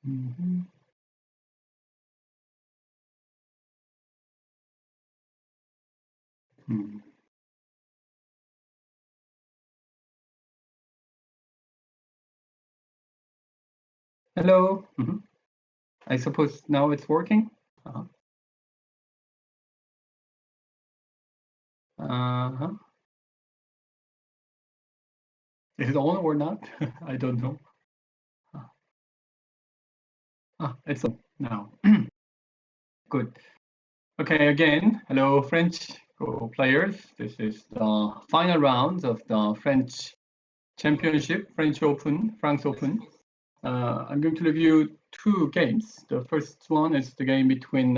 Mhm. Hmm. Hello. Mhm. I suppose now it's working. Uh-huh. Uh-huh. Is it on or not? I don't know. It's on now. Good. Okay, again, hello, French players. This is the final round of the French Championship, French Open, France Open. I'm going to review two games. The first one is the game between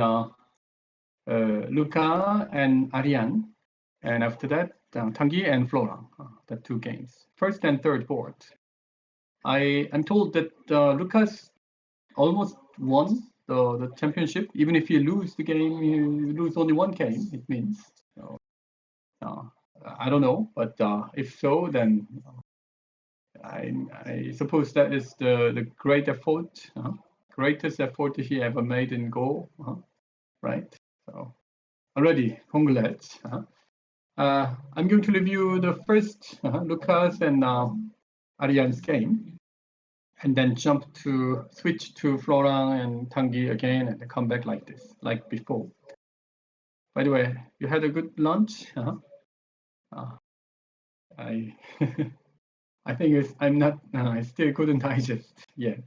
Luca and Ariane, and after that, Tanguy and Florent. The two games, first and third board. I'm told that Lucas almost won the championship. Even if you lose the game, you lose only one game. It means. So, uh, I don't know, but if so, then I suppose that is the great effort, greatest effort he ever made in Go, right? So already, congrats. I'm going to review the first Lucas and Ariane's game, and then switch to Florent and Tanguy again, and come back like this, like before. By the way, you had a good lunch? I I think I'm not. I still couldn't digest yet.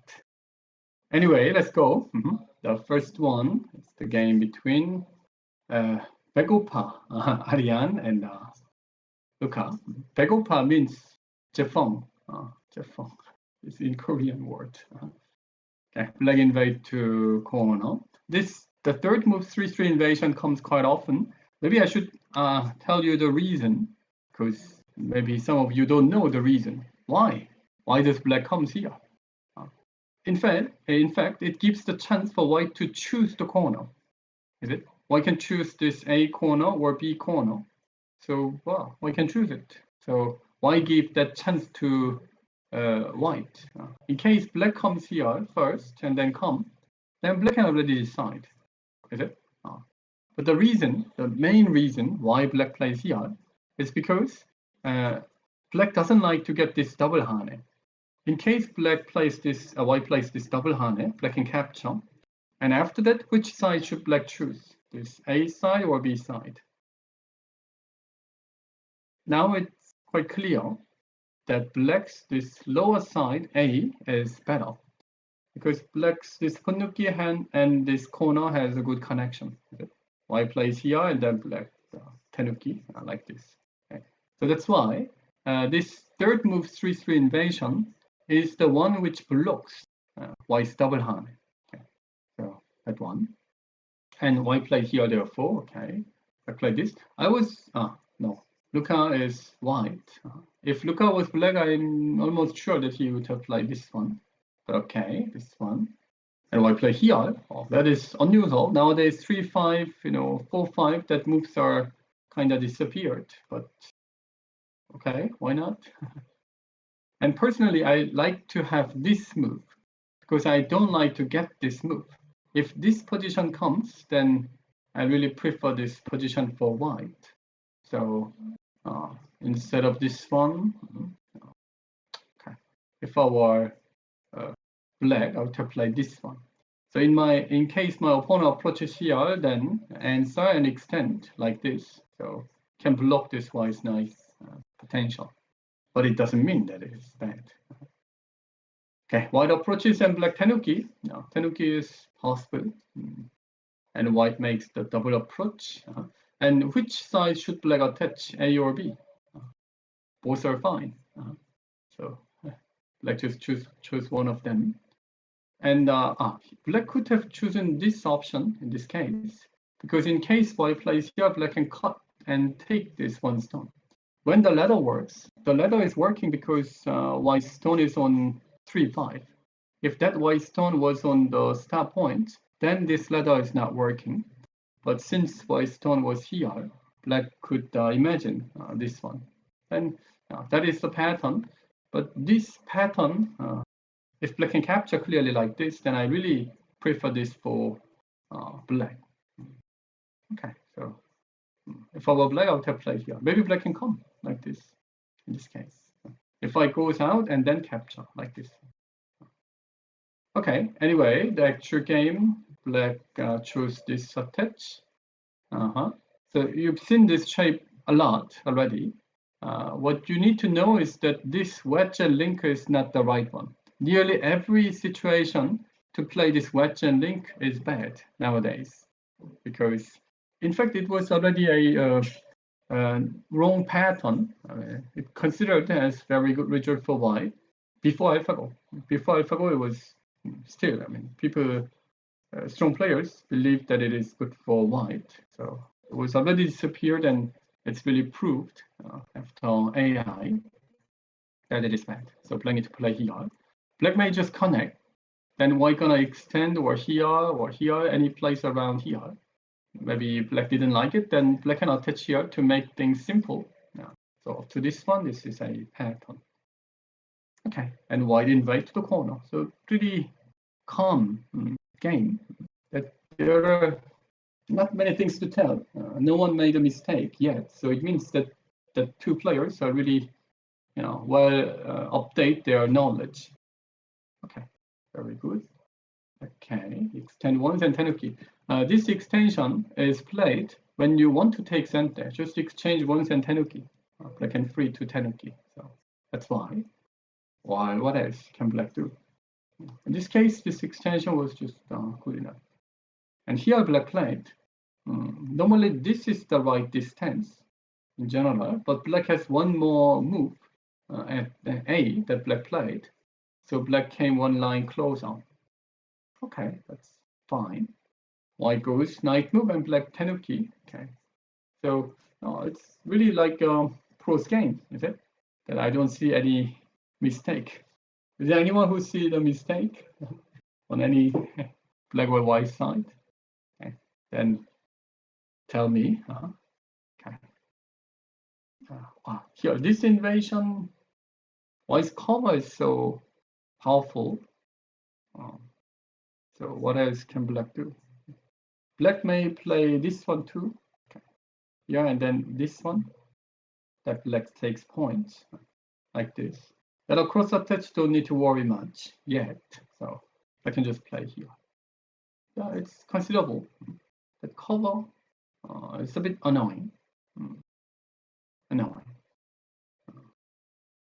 Anyway, let's go. The first one is the game between 배고파, Ariane and Luca. 배고파 means 재펑. 재펑. It's in Korean word. Okay, black invade to corner. The third move 3-3 invasion comes quite often. Maybe I should tell you the reason, because maybe some of you don't know the reason. Why? Why does black comes here? In fact, it gives the chance for white to choose the corner. Is it? White can choose this A corner or B corner. So, well, white can choose it. So why give that chance to white? In case black comes here first and then black can already decide. Is it? But the main reason why black plays here is because black doesn't like to get this double hane. In case white plays this double hane, black can capture. And after that, which side should black choose? This A side or B side? Now it's quite clear that black's this lower side, A, is better. Because black's this Konnuki hand and this corner has a good connection. White plays here and then black Tenuki like this. Okay. So that's why this third move 3-3 invasion is the one which blocks white's double hand. Okay. So that one. And white play here therefore. Okay. I play this. No. Luca is white. If Luca was black, I'm almost sure that he would have played this one. But okay, this one. And white play here. Oh, that is unusual. Nowadays, 3-5, 4-5, that moves are kind of disappeared. But okay, why not? And personally, I like to have this move because I don't like to get this move. If this position comes, then I really prefer this position for white. So instead of this one, okay. If I were black, I would have played this one. So in case my opponent approaches here, then answer and extend like this. So can block this white's nice potential. But it doesn't mean that it is bad. Okay, white approaches and black Tenuki. Now Tenuki is possible. And white makes the double approach. And which side should black attach, A or B? Both are fine. So black just choose one of them. And black could have chosen this option in this case, because in case white plays here, black can cut and take this one stone. When the ladder works, the ladder is working because white stone is on 3-5. If that white stone was on the start point, then this ladder is not working. But since white stone was here, black could imagine this one. And that is the pattern. But this pattern if black can capture clearly like this, then I really prefer this for black. Okay, so if I were black, I would have played here. Maybe black can come like this in this case. If I goes out and then capture like this. Okay, anyway, the actual game, black chose this attach. So you've seen this shape a lot already. What you need to know is that this wedge and link is not the right one. Nearly every situation to play this wedge and link is bad nowadays, because in fact it was already a wrong pattern. It considered as very good result for white before AlphaGo. Before AlphaGo, it was still, people, strong players believe that it is good for white. So it was already disappeared, and it's really proved after AI that it is bad. So black need to play here. Black may just connect. Then white gonna extend or here, any place around here. Maybe black didn't like it, then black can attach here to make things simple. So up to this one, this is a pattern. Okay, and white invade to the corner. So pretty calm game. That there are not many things to tell. No one made a mistake yet. So it means that the two players are really, update their knowledge. Okay, very good. Okay, extend once and Tanguy. This extension is played when you want to take center. Just exchange once and Tanguy. Black and free to Tanguy. So that's why. While what else can black do? In this case, this extension was just good enough. And here black played. Normally this is the right distance in general, but black has one more move at A that black played. So black came one line closer. Okay, that's fine. White goes knight move and black Tanguy. Okay, so it's really like a pro's game, is it? That I don't see any mistake. Is there anyone who see the mistake on any black or white side? Okay, then tell me. Okay. Here, this invasion, white's cover is so powerful. So what else can black do? Black may play this one too. Okay. Yeah, and then this one. That black takes points like this. That across attach don't need to worry much yet. So I can just play here. Yeah, it's considerable. The cover is a bit annoying. Annoying.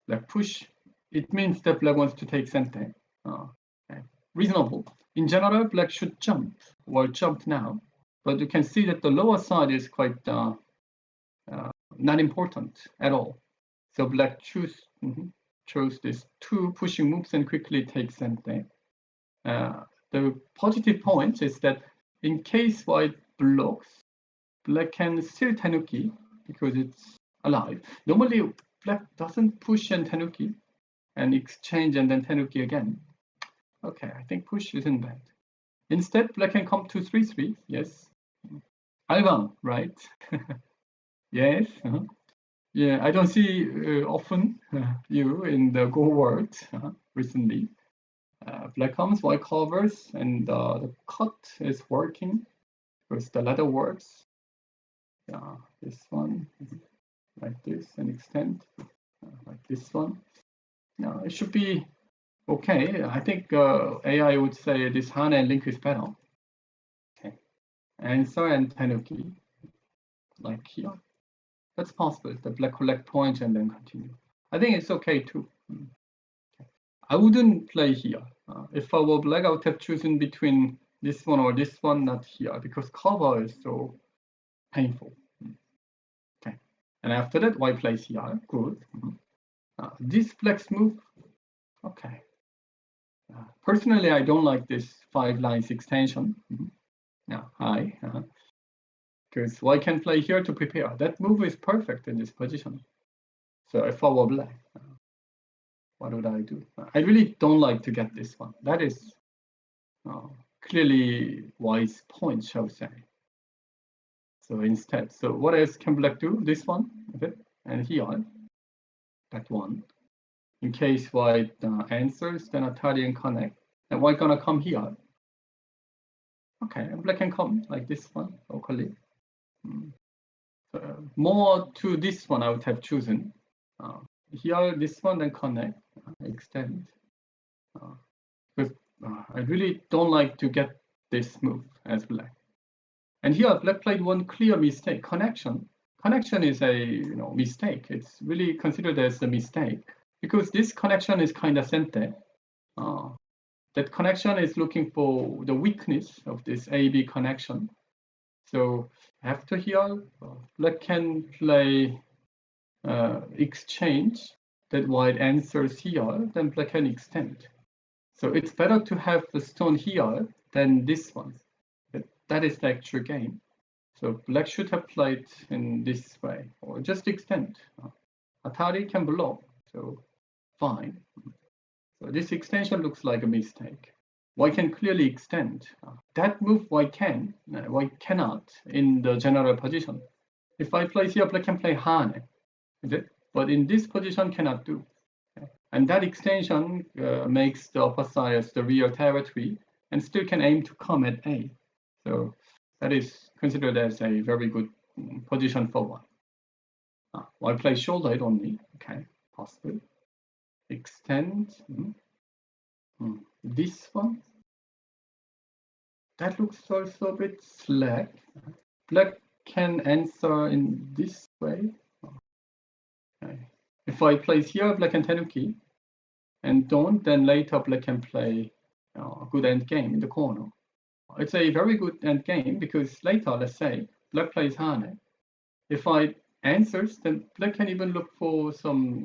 Black push. It means that black wants to take center. Okay. Reasonable. In general, black should jump. Well, jumped now, but you can see that the lower side is quite not important at all. So black chose these two pushing moves and quickly takes center. The positive point is that in case white blocks, black can still Tanguy because it's alive. Normally, black doesn't push and Tanguy and exchange and then Tanguy again. Okay, I think push isn't bad. Instead, black can come to 3-3. Yes. Hwang, right? Yes. Yeah, I don't see often you in the Go world recently. Black comes, white covers, and the cut is working because the ladder works. Yeah, this one like this and extend like this one. Now it should be okay. I think AI would say this Han and Link is better. Okay, answer and Tanguy like here. That's possible. The black collect points and then continue. I think it's okay too. I wouldn't play here. If I were black, I would have chosen between this one or this one, not here, because cover is so painful. Okay, and after that, white plays here. Good. This black's move. Okay. Personally, I don't like this 5 lines extension. Now, because white can play here to prepare. That move is perfect in this position. So if I were black, what would I do? I really don't like to get this one. That is clearly white's point, shall we say. So instead, so what else can black do? This one, okay, and here, that one. in case white answers, then Atari can connect. And white gonna come here. Okay, and black can come like this one locally. More to this one I would have chosen. Here, this one, then connect, extend. Because I really don't like to get this move as black. And here, black played one clear mistake. Connection. Connection is a mistake. It's really considered as a mistake because this connection is kind of sente. That connection is looking for the weakness of this A-B connection. So after here, black can play exchange that white answers here, then black can extend. So it's better to have the stone here than this one. That is the actual game. So black should have played in this way, or just extend. Atari can block, so fine. So this extension looks like a mistake. White can clearly extend. That move white can, white cannot in the general position. If I place here, black can play Hane, is it? But in this position cannot do. And that extension makes the upper side as the real territory and still can aim to come at A. So that is considered as a very good position for white. White plays shoulder it only. Okay, possible. Extend. This one. That looks also a bit slack. Black can answer in this way. Okay. If I place here, black can Tanguy, and don't, then later black can play a good end game in the corner. It's a very good end game because later, let's say, black plays Hane. If I answers, then black can even look for some,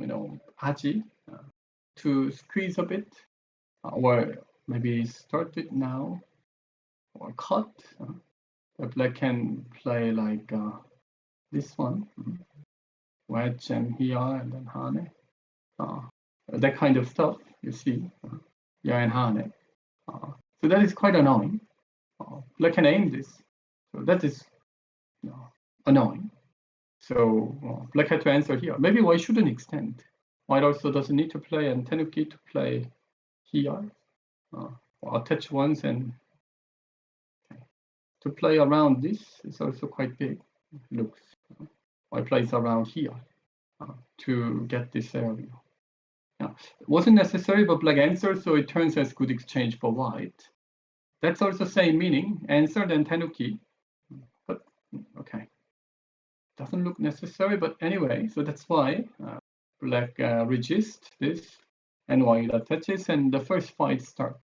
aji to squeeze a bit, or maybe start it now, or cut. Black can play like this one, wedge and here and then Hane. That kind of stuff, you see, yeah, and Hane. So that is quite annoying. Black can aim this, so that is annoying. So black had to answer here. Maybe white shouldn't extend. White also doesn't need to play and Tanguy to play here, or attach once and to play around this is also quite big. Looks. White plays around here to get this area. It wasn't necessary, but black answered, so it turns as good exchange for white. That's also same meaning, answered and Tanguy. But okay, doesn't look necessary, but anyway, so that's why black resists this and white attaches, and the first fight starts.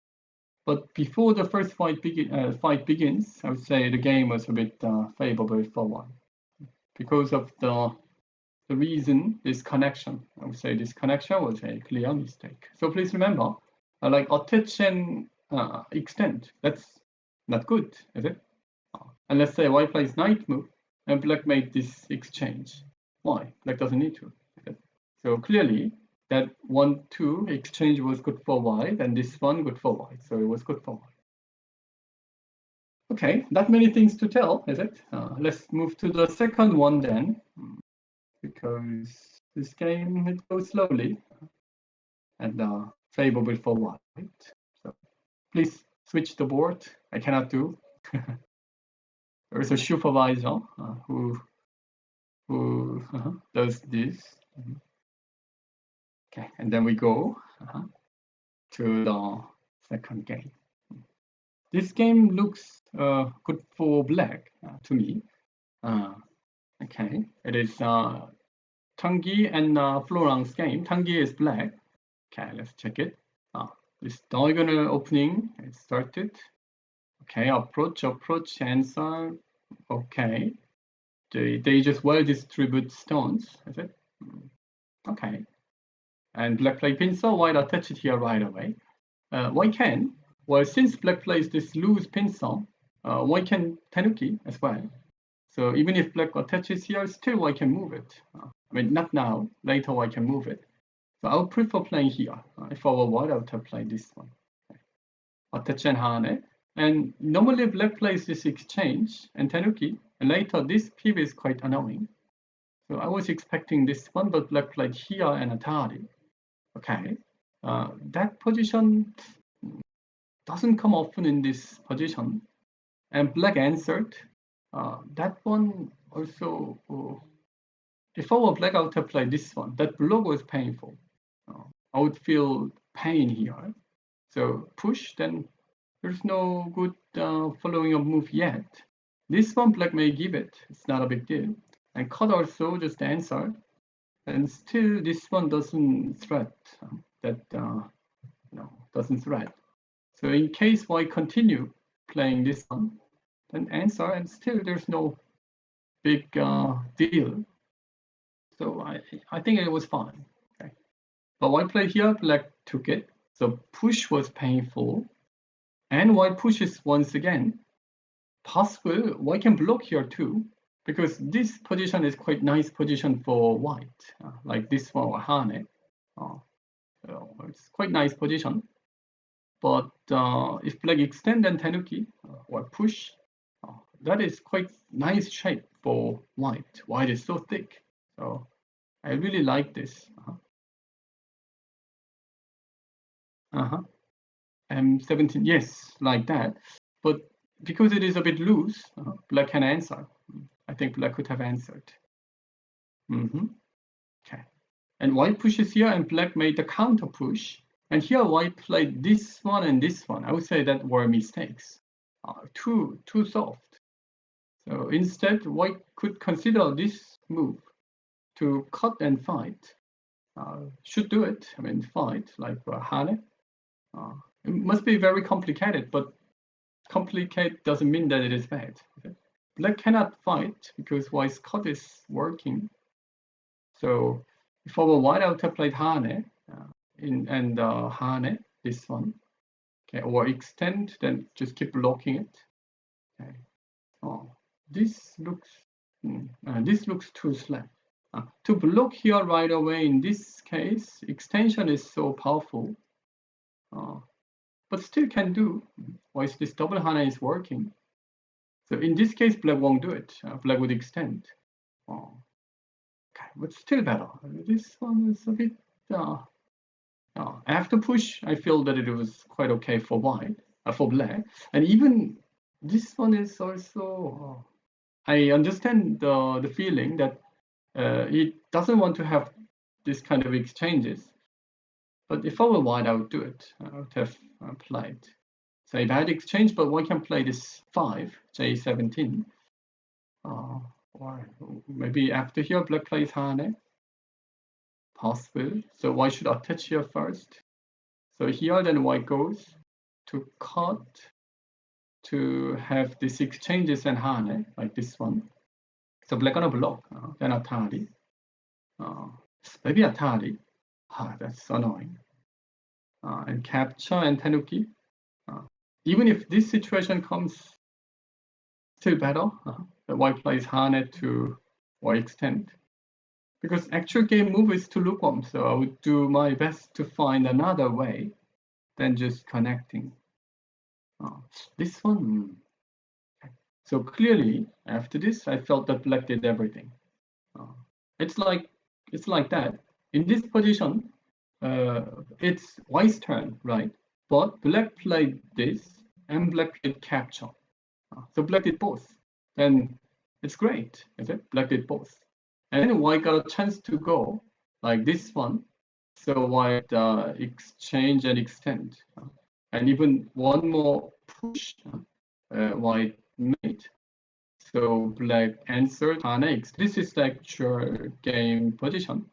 But before the first fight begins, I would say the game was a bit favorable for white because of the reason, this connection. I would say this connection was a clear mistake. So please remember, like attach and extend, that's not good, is it? And let's say white plays knight move and black made this exchange. Why? Black doesn't need to. So clearly that 1-2 exchange was good for white and this one good for white. So it was good for white. Okay, not many things to tell, is it? Let's move to the second one then, because this game, it goes slowly and favorable for white. So please switch the board. I cannot do. There's a supervisor who does this. Okay, and then we go to the second game. This game looks good for black to me. Okay, it is Tanguy and Florent's game. Tanguy is black. Okay, let's check it. This diagonal opening, it started. Okay, approach, answer. Okay, they just well distribute stones, is it? Okay, and black play pincer, white attach it here right away. White can, well, since black plays this loose pincer, white can Tanguy as well. So even if black attaches here, still white can move it. I mean, not now, later white can move it. So I would prefer playing here. If I were white, I would have played this one. Okay. Attach and Hane. And normally black plays this exchange and Tanguy, and later this pip is quite annoying. So I was expecting this one, but black played here and Atari. Okay, that position doesn't come often in this position, and black answered. That one also. If I were black, I would have played this one. That block was painful. I would feel pain here. So push, then there's no good following up move yet. This one black may give it. It's not a big deal. And cut also just answered. And still this one doesn't threat. Doesn't threat. So in case white continue playing this one, then answer, and still there's no big deal. So I think it was fine. Okay. But white played here, black took it. So push was painful. And white pushes once again. Possible, white can block here too, because this position is quite nice position for white, like this one or Hane. So it's quite nice position. But if black extend and Tanguy or push, that is quite nice shape for white. White is so thick. So I really like this. M17, yes, like that. But because it is a bit loose, black can answer. I think black could have answered. Okay. And white pushes here, and black made the counter push. And here white played this one and this one. I would say that were mistakes. Too soft. So instead, white could consider this move to cut and fight. Should do it. I mean, fight like Hane. It must be very complicated, but complicated doesn't mean that it is bad. Okay? Black cannot fight because white's cut is working. So if I were white, I would have played Hane and Hane, this one. Okay, or extend, then just keep blocking it. Okay. Oh, this looks too slack. To block here right away in this case, extension is so powerful. But still can do. While this double Hane is working. So in this case, black won't do it. Black would extend. Okay, but still better. This one is a bit. After push, I feel that it was quite okay for white, for black, and even this one is also. I understand the feeling that it doesn't want to have this kind of exchanges. But if I were white, I would do it. I would have played. So if I had exchange, but one can play this 5, J17. Or maybe after here, black plays Hane. Possible. So white should attach here first. So here, then white goes to cut to have these exchanges and Hane, like this one. So black gonna block, then Atari. Maybe Atari. That's annoying. And capture and Tanguy. Even if this situation comes still better, the white plays Hane to or extend. Because actual game move is to look on, so I would do my best to find another way than just connecting. This one. So clearly, after this, I felt that black did everything. It's like that. In this position, it's white's turn, right? But black played this, and black played capture. So black did both. Then it's great, is it? Black did both. And then white got a chance to go like this one. So white exchange and extend. And even one more push white made. So black answered Hane. This is the actual game position.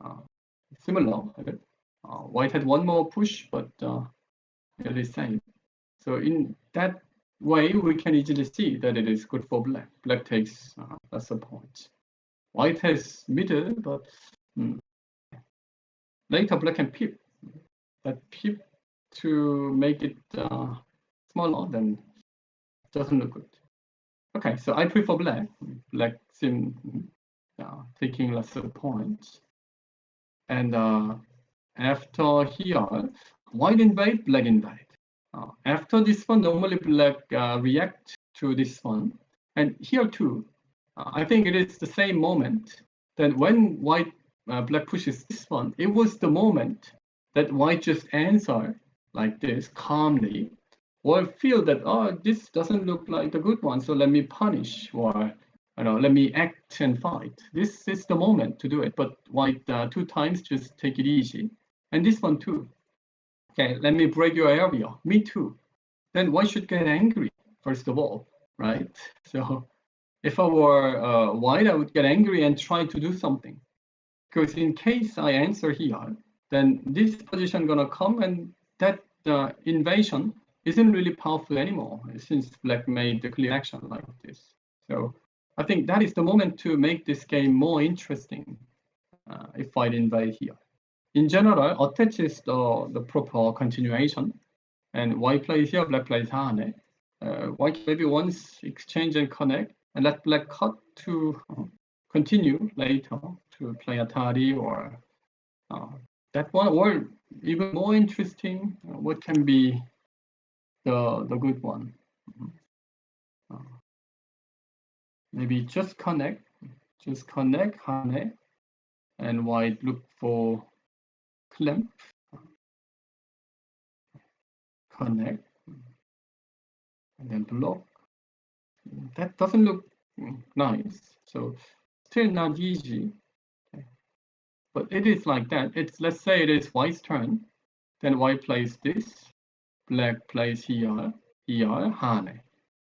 Similar. Okay? White had one more push, but nearly same. So in that way, we can easily see that it is good for black. Black takes that's a point. White has middle, but later black can pip. That pip to make it smaller, then it doesn't look good. Okay, so I prefer black. Black seems taking lesser points. And after here, white invade, black invade. After this one, normally black react to this one. And here too, I think it is the same moment that when white black pushes this one, it was the moment that white just answer like this calmly, or feel that, oh, this doesn't look like the good one, so let me punish, or let me act and fight. This is the moment to do it. But white 2 times, just take it easy. And this one too. Okay, let me break your area. Me too. Then white should get angry, first of all, right? So if I were white, I would get angry and try to do something. Because in case I answer here, then this position gonna come, and that invasion isn't really powerful anymore, since black made the clear action like this. So I think that is the moment to make this game more interesting if white invade here. In general, attach is the proper continuation, and white plays here, black plays Hane. White maybe once exchange and connect, and let black cut to continue later to play Atari or that one, or even more interesting, what can be the good one? Maybe just connect Hane, and white look for clamp, connect, and then block. That doesn't look nice, so still not easy. Okay. But it is like that. It's, let's say it is white's turn, then white plays this, black plays here, Hane.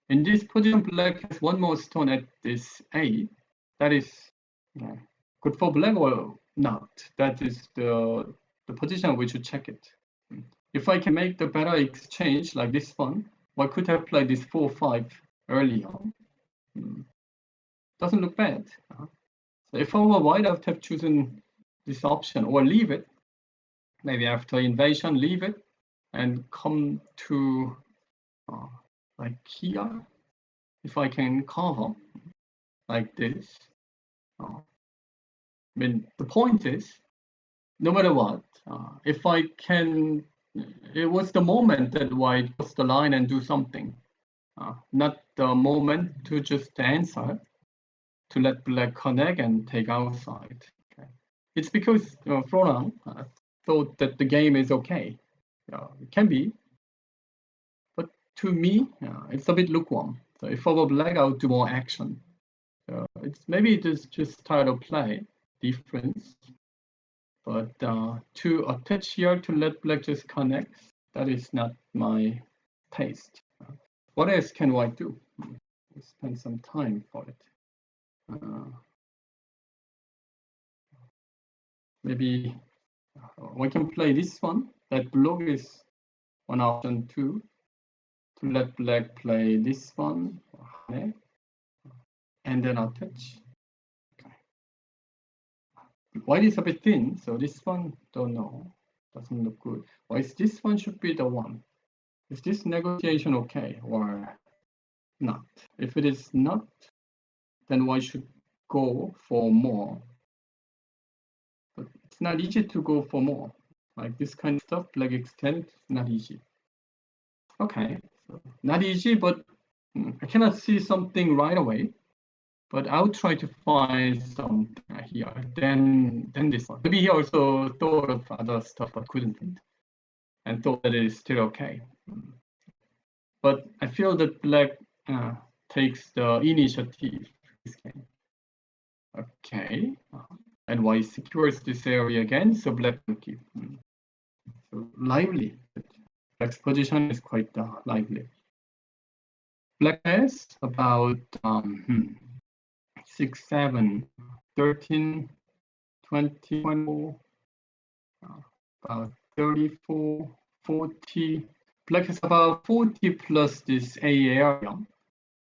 In this position, black has one more stone at this A. That is good for black or not. That is the position we should check it. If I can make the better exchange like this one, I could have played this 4-5 earlier. Doesn't look bad. So if I were white, I would have chosen this option, or leave it. Maybe after invasion, leave it and come to like here. If I can cover like this. I mean, the point is, no matter what, if I can, it was the moment that white cross the line and do something, not the moment to just answer, to let black connect and take outside. Okay. It's because Florent thought that the game is okay. It can be, but to me, it's a bit lukewarm. So if I were black, I would do more action. Maybe it is just style of play difference, but to attach here to let black just connect, that is not my taste. What else can white do? Spend some time for it. Maybe we can play this one. That block is one option too. To let black play this one, and then attach. Okay. White is a bit thin, so this one, don't know. Doesn't look good. Why is this one should be the one? Is this negotiation okay or not? If it is not, then white should go for more. But it's not easy to go for more. Like this kind of stuff, black extend, not easy. Okay, so not easy, but I cannot see something right away. But I'll try to find something here. Then this one. Maybe he also thought of other stuff but couldn't, and thought that it is still okay. But I feel that black takes the initiative this game. Okay, and white secures this area again, so black will keep. So lively. Black's position is quite lively. Black has about 6, 7, 13, 20, 24, about 34, 40. Black has about 40 plus this A area,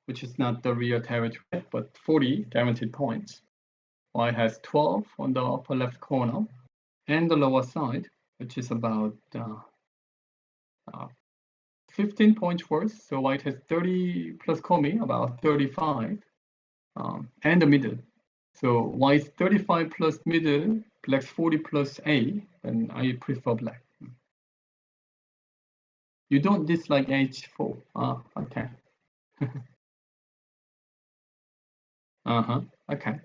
which is not the real territory, but 40 guaranteed points. White has 12 on the upper left corner and the lower side, which is about 15 points worth. So white has 30 plus Komi, about 35, and the middle. So white's 35 plus middle, black's 40 plus A, and I prefer black. You don't dislike H4. Okay. Okay.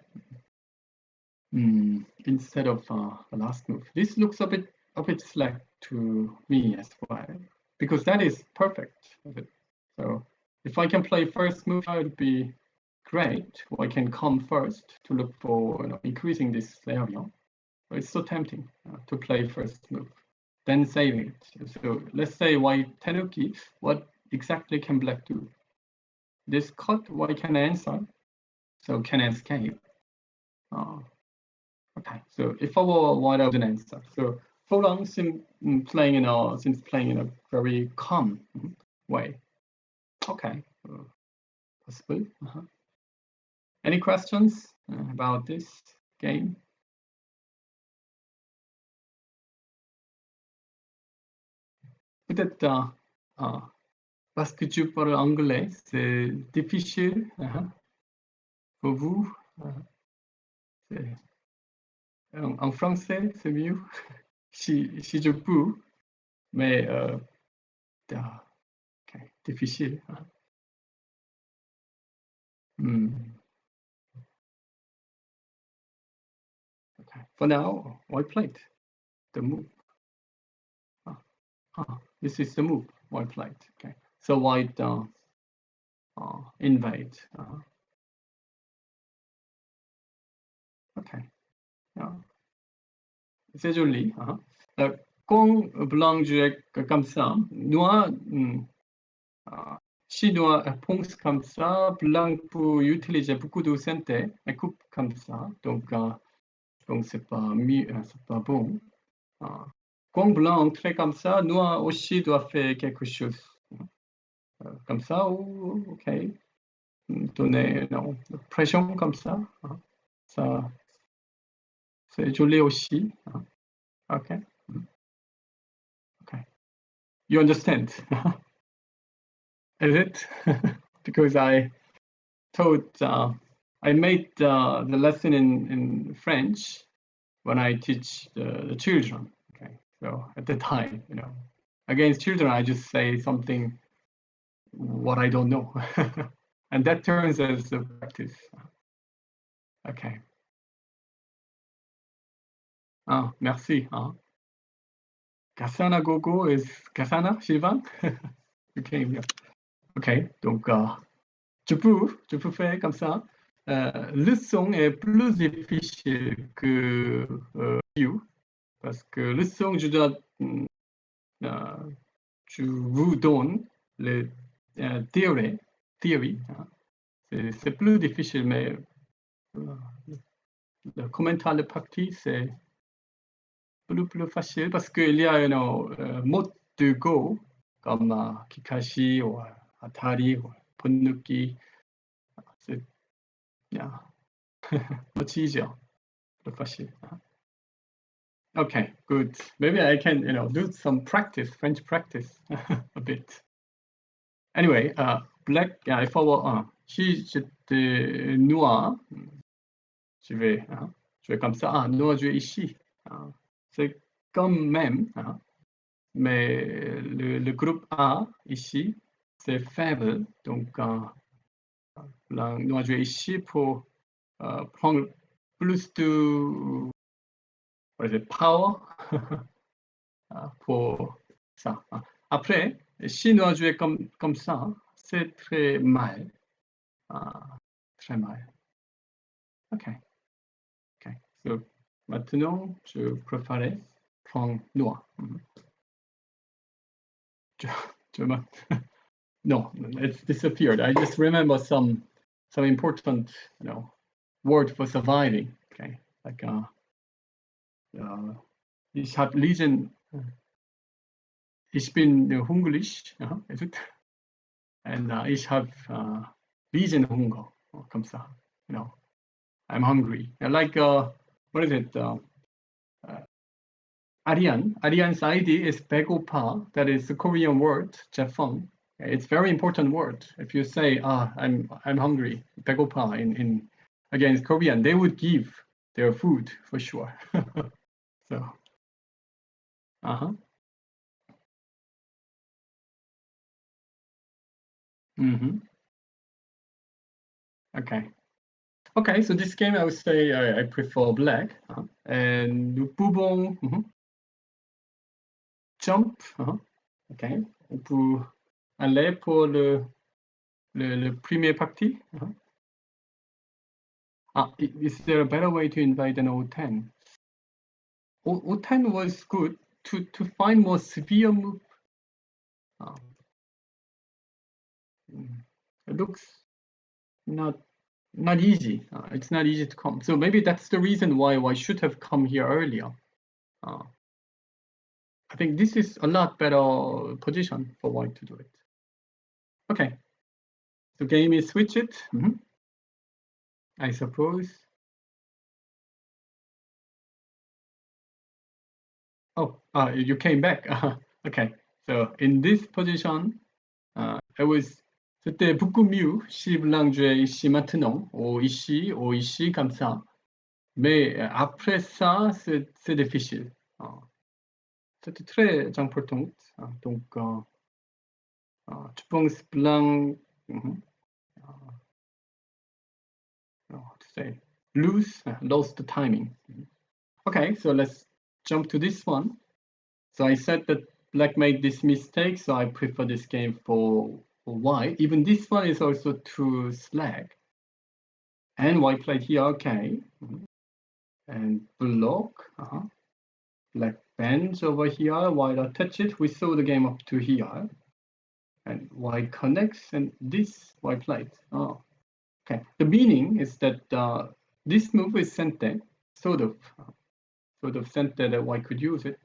Instead of the last move. This looks a bit a bit slack to me as well, because that is perfect. So if I can play first move, it would be great. Or I can come first to look for increasing this area. But it's so tempting to play first move, then saving it. So let's say white Tanguy, what exactly can black do? This cut, white can answer, so can escape. Okay, so if I were white, I would answer. So Florent seems playing in a very calm way. Okay, possible. Any questions about this game? Peut-être parce que tu parles anglais, c'est difficile pour vous. En français, c'est mieux si je peux, mais okay, difficile. Okay. For now, I played the move. This is the move I played. Okay, so white invade. Okay, c'est joli. Quand blanc joue comme ça, noir, si noir ponce comme ça, blanc peut utiliser beaucoup de santé et coupe comme ça. Donc c'est pas mieux, c'est pas bon. Quand blanc fait comme ça, noir aussi doit faire quelque chose. Comme ça, ou ok, donner pression comme ça, ça c'est joli aussi. Okay. Okay. You understand? Is it? Because I taught, I made the lesson in French when I teach the children. Okay, so at the time, against children, I just say something what I don't know, and that turns as a practice. Okay. Merci. Kasana Gogo is Kasana Shivan. Okay. Okay. Donc tu peux faire comme ça. Le son est plus difficile que you, parce que le son, je dois, je vous donne les théories. C'est plus difficile, mais le commentaire de partie, c'est plus facile parce qu'il y a un mode de Go comme Kikashi ou Atari ou Ponnuki. C'est much easier, plus facile. Okay, good. Maybe I can, do some practice, French practice a bit. Anyway, black, if I were, si j'étais noir, je vais comme ça. Noir, je vais ici. C'est quand même, mais le groupe A ici, c'est faible. Donc, noir, je vais ici pour prendre plus de power pour ça. Après, si nous jouons comme ça, c'est très mal. Très mal. OK. So, maintenant, je préférais prendre noir. No, it's disappeared. I just remember some important, word for surviving. Okay, like ich habe lesen. Ich bin hungrig, is it? And ich habe Riesenhunger, comme ça, I'm hungry. Like, what is it? Ariane. Ariane's ID is 배고파. That is a Korean word, Jeffong. It's very important word. If you say, I'm hungry, 배고파 in against Korean, they would give their food for sure. So, Okay, so this game I would say I prefer black. And nous pouvons jump. OK. On peut aller pour le premier parti. Is there a better way to invite an O10? O10 was good to find more severe move. It looks not easy. It's not easy to come. So maybe that's the reason why I should have come here earlier. I think this is a lot better position for white to do it. Okay. So game is switch it. I suppose. Oh, you came back. Okay. So in this position, it was c'était beaucoup mieux si blanc jouait ici maintenant, ou ici comme ça. Mais après ça, c'est difficile. C'était très important. Donc, je pense blanc, to say, lost the timing. Okay, so let's jump to this one. So I said that black made this mistake, so I prefer this game for white. Even this one is also too slack. And white played here, okay. And block, black bends over here, white attach it. We saw the game up to here. And white connects, and this white played. Oh, okay. The meaning is that this move is sente, sort of sente that white could use it,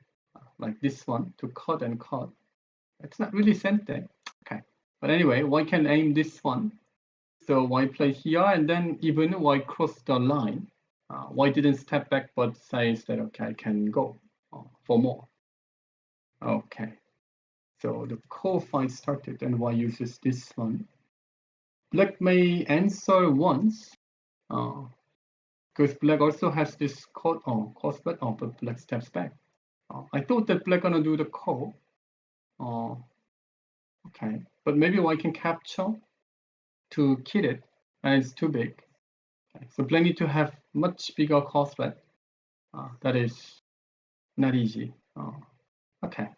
like this one, to cut and cut. It's not really sente. Okay. But anyway, white can aim this one. So white play here, and then even white cross the line. White didn't step back, but says that, okay, I can go for more. Okay. So the core fight started, and white uses this one. Black may answer once, because black also has this cost, but black steps back. I thought that black gonna do the call. Okay, but maybe white can capture to kill it, and it's too big. Okay, so black need to have much bigger cost bet. That is not easy. Okay,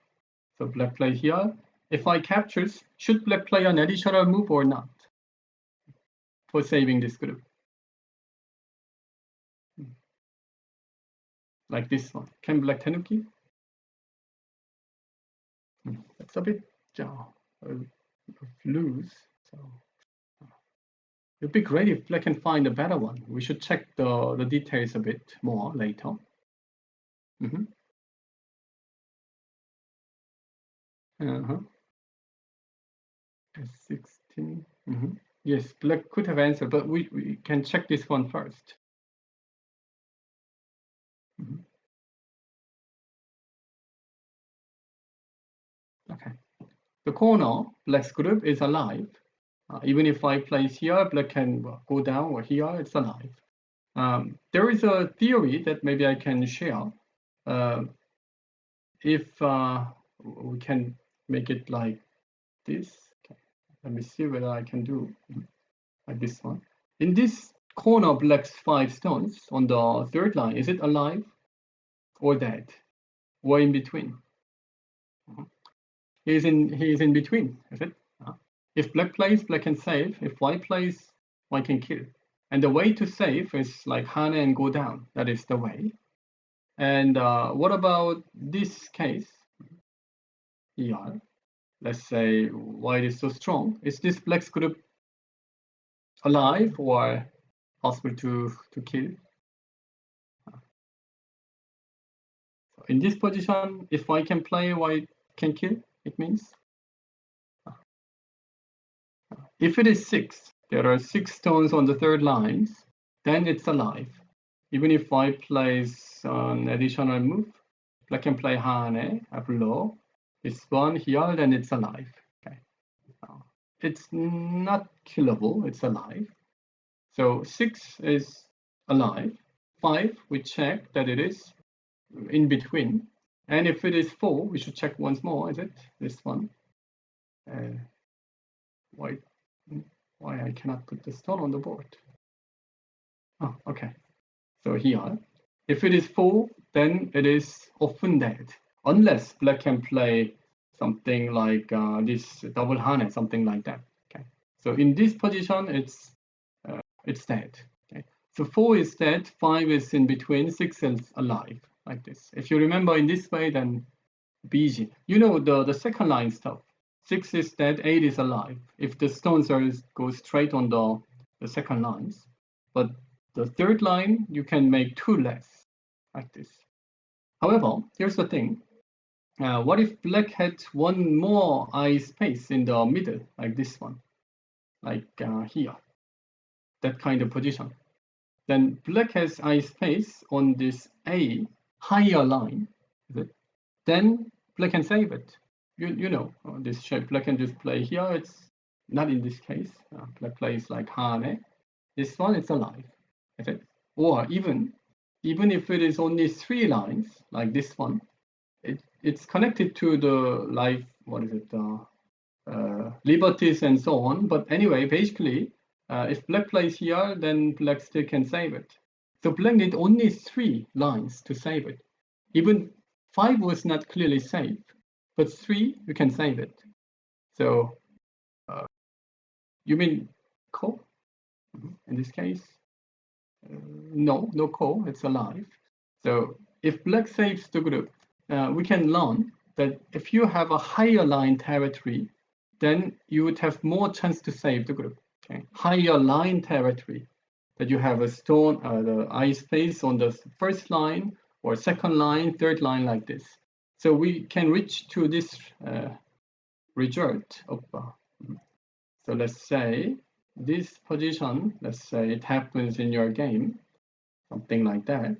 so black play here. If I captures, should black play an additional move or not for saving this group? Like this one. Can black Tanguy? That's a bit loose. So it'd be great if black can find a better one. We should check the details a bit more later. S16. Yes, black could have answered, but we can check this one first. Okay. The corner, black's group is alive. Even if I place here, black can go down, or here, it's alive. There is a theory that maybe I can share. If we can make it like this. Okay. Let me see whether I can do like this one. In this corner, black's 5 stones on the third line, is it alive or dead or in between? He is in between, is it? If black plays, black can save. If white plays, white can kill. And the way to save is like Hane and go down. That is the way. And what about this case? Here, let's say white is so strong. Is this black's group alive or possible to kill? So in this position, if white can play, white can kill, it means. If it is 6, there are 6 stones on the third lines, then it's alive. Even if white plays an additional move, black can play Hane, below. This one here, then it's alive. Okay. It's not killable, it's alive. So 6 is alive. 5, we check that it is in between. And if it is 4, we should check once more, is it? This one. Why I cannot put the stone on the board? Oh, okay. So here, if it is 4, then it is often dead. unless black can play something like this double hane, something like that. Okay, so in this position, it's dead. Okay, so 4 is dead, 5 is in between, 6 is alive, like this. If you remember in this way, then BG. You know the second line stuff. 6 is dead, 8 is alive. If the stones go straight on the second lines, but the third line you can make 2 less, like this. However, here's the thing. What if black had 1 more eye space in the middle, like this one, like here, that kind of position? Then black has eye space on this A higher line, is it? Then black can save it. You know this shape. Black can just play here. It's not in this case. Black plays like hane. This one is alive, is it? Or even if it is only 3 lines, like this one, it's connected to the life. What is it? Liberties and so on. But anyway, basically, if black plays here, then black still can save it. So black need only 3 lines to save it. Even 5 was not clearly safe, but 3 you can save it. So you mean ko? In this case, no ko. It's alive. So if black saves the group, we can learn that if you have a higher line territory, then you would have more chance to save the group. Okay, higher line territory, that you have a stone, the eye space on the first line or second line, third line, like this. So we can reach to this result of. So let's say this position. Let's say it happens in your game, something like that.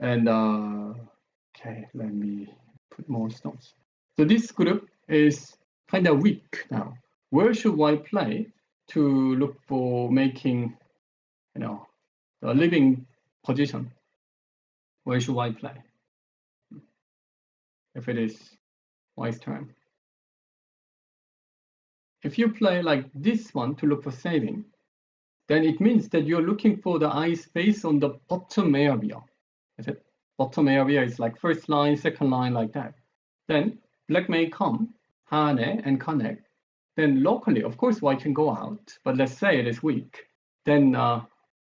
And okay, let me put more stones. So this group is kind of weak now. Where should white play to look for making, a living position? Where should white play? If it is white's turn. If you play like this one to look for saving, then it means that you're looking for the eye space on the bottom area. Is it? Bottom area is like first line, second line, like that. Then black may come, hane, and connect. Then locally, of course, white can go out. But let's say it is weak. Then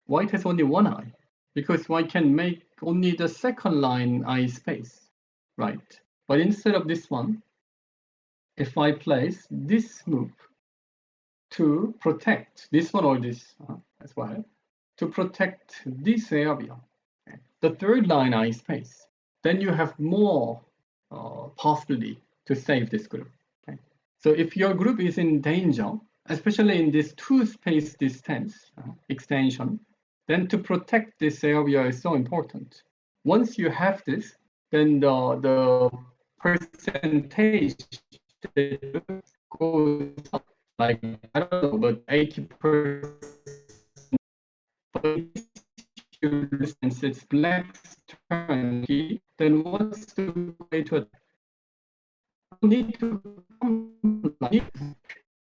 white has only 1 eye, because white can make only the second line eye space, right? But instead of this one, if I place this move to protect this one or this as well, to protect this area, the third line eye space, then you have more possibility to save this group. Okay? So if your group is in danger, especially in this 2 space distance extension, then to protect this area is so important. Once you have this, then the percentage goes up, like, I don't know, but 80%. But if it's black's turn, then what's the way to need to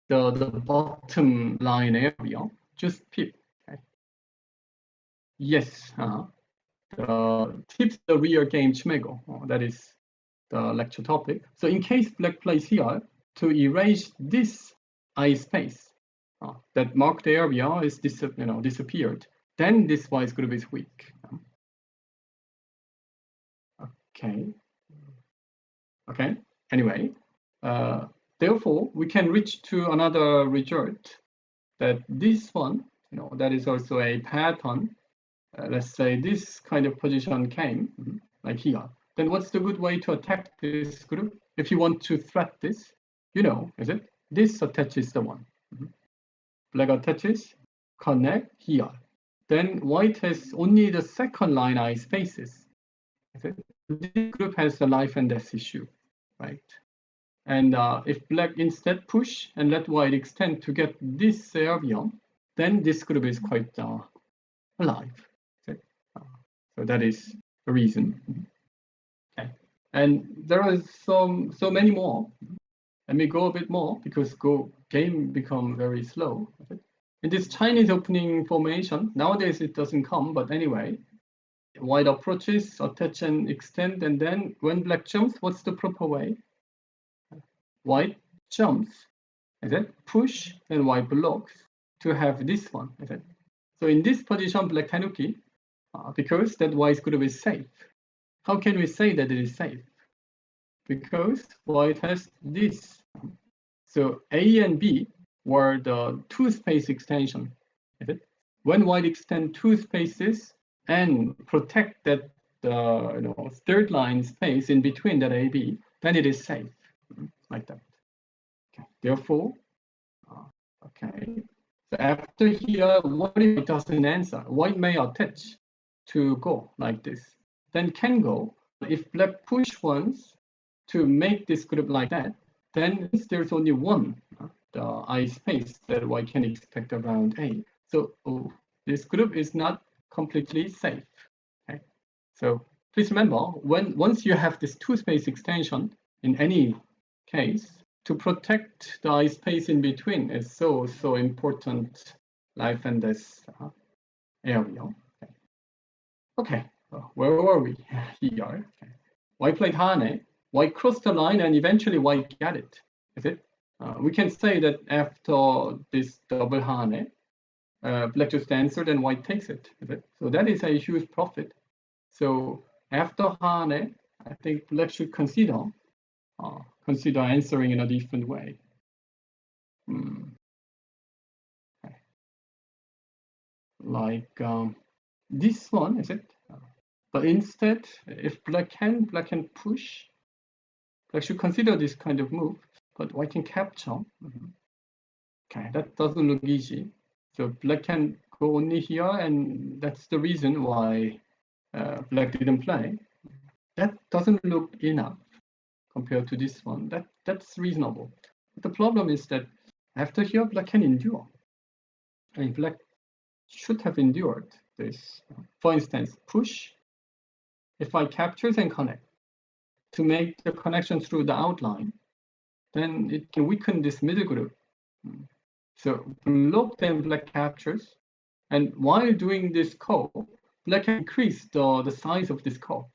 the bottom line area? Just pip. Okay. Yes. Tips the rear game chimego. That is the lecture topic. So in case black plays here, to erase this eye space, that marked area is disappeared. Then this white group is weak. Okay. Anyway, therefore we can reach to another result, that this one, that is also a pattern. Let's say this kind of position came like here. Then what's the good way to attack this group? If you want to threat this, is it? This attaches the one. Black attaches, connect here. Then white has only the second line eye spaces. This group has the life and death issue, right? And if black instead push and let white extend to get this area, then this group is quite alive. So that is the reason. Okay. And there are so many more. Let me go a bit more, because game become very slow. Okay. In this Chinese opening formation, nowadays it doesn't come, but anyway, white approaches, attach and extend, and then when black jumps, what's the proper way? White jumps, is it? Push, and white blocks to have this one, is it? So in this position, black Tanguy, because that white group is safe. How can we say that it is safe? Because white has this. So A and B were the two space extension. Is it? When white extend two spaces and protect that third line space in between that AB, then it is safe, like that. Okay. Therefore, okay. So after here, what if it doesn't answer? White may attach to go like this. Then can go. If black push once to make this group like that, then there's only one the I space that white can expect around A. So this group is not completely safe. Okay. So please remember, once you have this two space extension in any case, to protect the I space in between is so important life and death area. Okay, where were we? Here. Okay. White played Hane. White crossed the line and eventually white got it. Is it? We can say that after this double Hane, black just answered and white takes it. Is it? So that is a huge profit. So after Hane, I think black should consider answering in a different way. Okay. Like this one, is it? But instead, if black can push, black should consider this kind of move, but white can capture. Okay, that doesn't look easy. So black can go only here, and that's the reason why black didn't play. That doesn't look enough compared to this one. That's reasonable. But the problem is that after here, black can endure. I mean, black should have endured this. For instance, push. If I captures and connect to make the connection through the outline, then it can weaken this middle group. So block, then black captures, and while doing this call, black can increase the size of this call.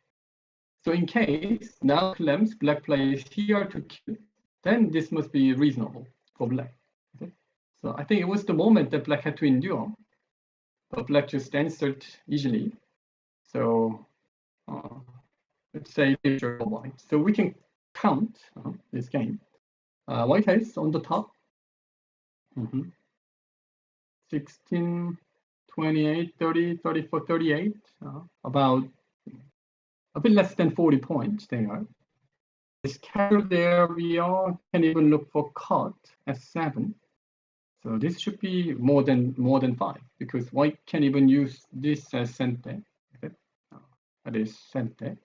So in case now clamps, black plays here to kill, then this must be reasonable for black. Okay? So I think it was the moment that black had to endure, but black just answered easily. So let's say for white. So we can count this game. White has on the top 16, 28, 30, 34, 38, about a bit less than 40 points there. This character area can even look for cut as 7. So this should be more than 5 because white can even use this as center. Okay? That is center.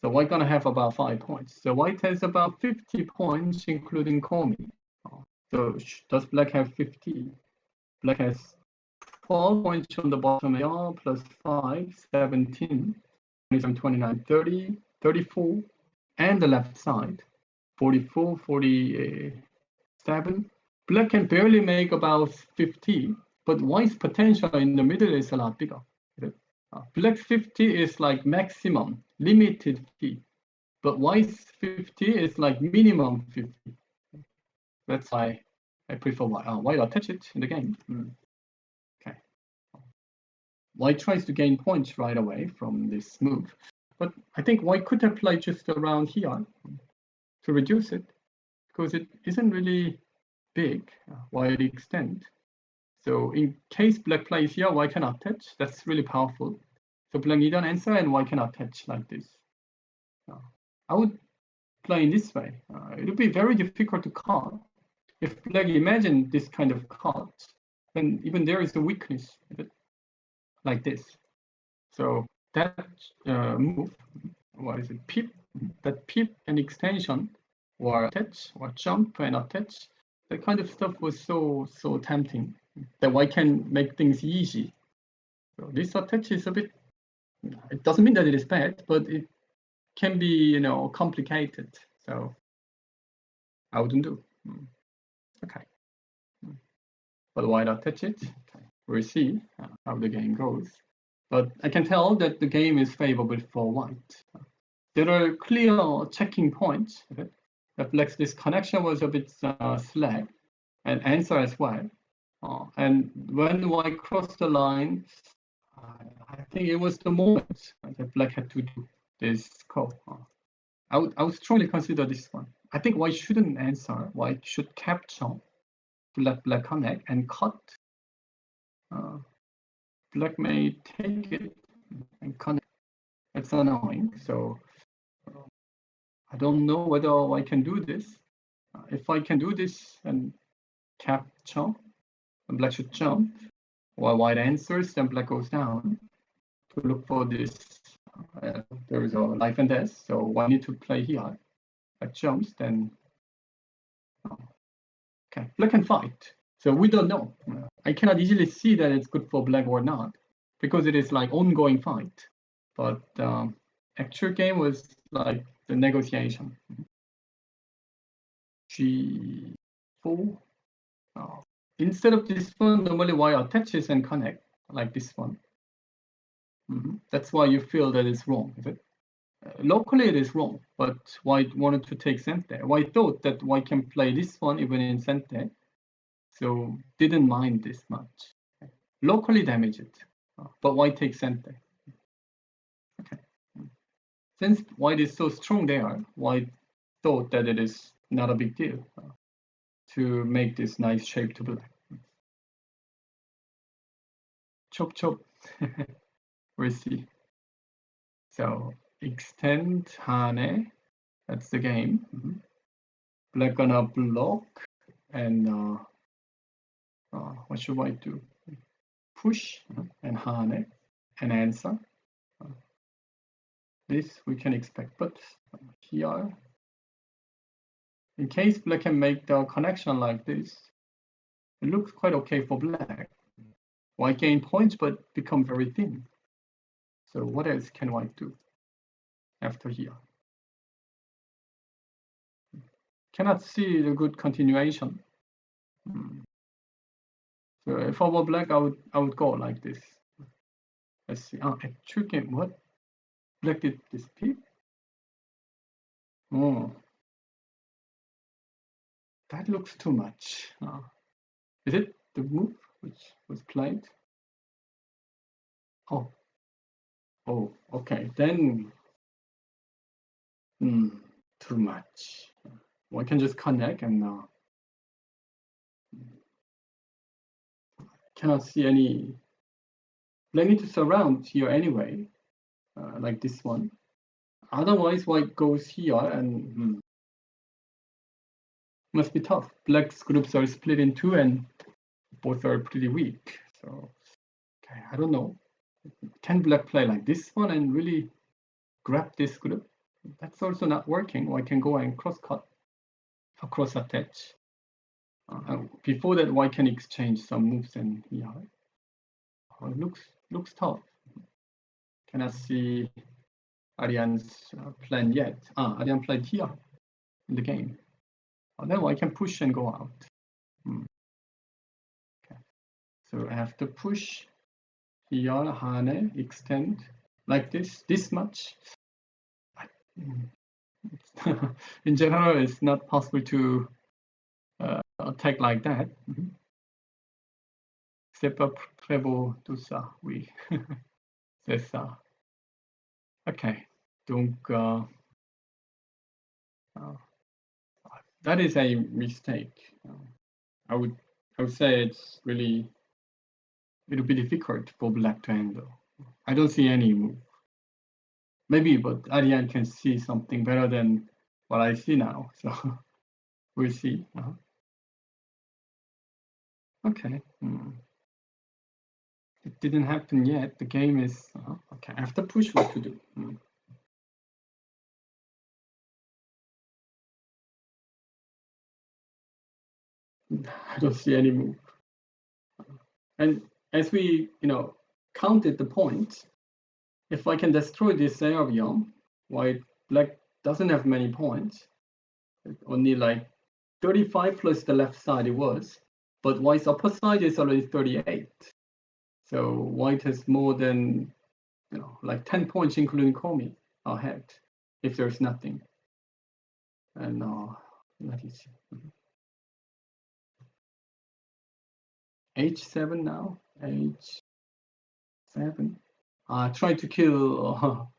So white gonna have about 5 points. So white has about 50 points, including Komi. So does black have 50? Black has 12 points on the bottom area, plus 5, 17, 27, 29, 30, 34, and the left side, 44, 47. Black can barely make about 50, but white's potential in the middle is a lot bigger. Black's 50 is like maximum, limited 50, but white's 50 is like minimum 50. That's why I prefer white. White attach it in the game. Okay. White tries to gain points right away from this move, but I think white could have played just around here to reduce it because it isn't really big while it extend. So in case black plays here, white cannot touch. That's really powerful. So black need an answer and white cannot touch like this. I would play in this way. It would be very difficult to cut. If black imagine this kind of cut, then even there is a weakness like this. So that move, what is it, peep, that peep and extension or attach or jump and attach, that kind of stuff was so tempting that white can make things easy. So this attach is a bit, it doesn't mean that it is bad, but it can be, complicated. So I wouldn't do. Okay. But white attach it. Okay. We'll see how the game goes. But I can tell that the game is favorable for white. There are clear checking points. Okay? That black's this connection was a bit slack, and answer as well. And when white crossed the line, I think it was the moment that black had to do this call. I would strongly consider this one. I think white shouldn't answer. White should capture to let black connect and cut. Black may take it and connect. It's annoying. So I don't know whether I can do this. If I can do this and capture, then black should jump. While white answers, then black goes down to look for this. There is a life and death, so white need to play here. Black jumps, then okay, black can fight. So we don't know. I cannot easily see that it's good for black or not, because it is like ongoing fight. But actual game was like the negotiation. G4. Instead of this one, normally white attaches and connect like this one. That's why you feel that it's wrong, is it? Locally it is wrong, but white wanted to take center. White thought that white can play this one even in center, so didn't mind this much. Locally damage it, but white takes center. Okay. Since white is so strong there, white thought that it is not a big deal to make this nice shape to black. Chop chop. We'll see. So extend Hane. That's the game. Black gonna block and what should white do? Push and Hane and answer. This we can expect, but here, in case black can make the connection like this, it looks quite okay for black. White gain points but become very thin. So what else can white do after here? Cannot see the good continuation. So if I were black, I would go like this. Let's see. Actual game. What? Black did this peep? Oh, that looks too much. Is it the move which was played? Oh, okay. Then, too much. One can just connect and cannot see any. Black need to surround here anyway, like this one. Otherwise, white goes here and must be tough. Black's groups are split in two and both are pretty weak. So, okay, I don't know. Can black play like this one and really grab this group? That's also not working. White can go and cross cut, or cross attach. Before that, white can exchange some moves and here. It looks tough. Cannot see Ariane's plan yet. Ariane played here in the game. Then white can push and go out. Okay. So I have to push here, Hane, extend like this much. In general, it's not possible to attack like that. C'est pas prévu tout ça, oui. C'est ça. Okay, donc that is a mistake. I would say it's really it'll be difficult for black to handle. I don't see any move. Maybe, but Ariane can see something better than what I see now. So we'll see. Okay. It didn't happen yet. The game is okay. After push, what to do? I don't see any move. And as we, counted the points, if I can destroy this area, white black doesn't have many points. Only like 35 plus the left side it was, but white's upper side is already 38. So white has more than like 10 points, including Komi, ahead if there's nothing. And that is H7 now. H7. Try to kill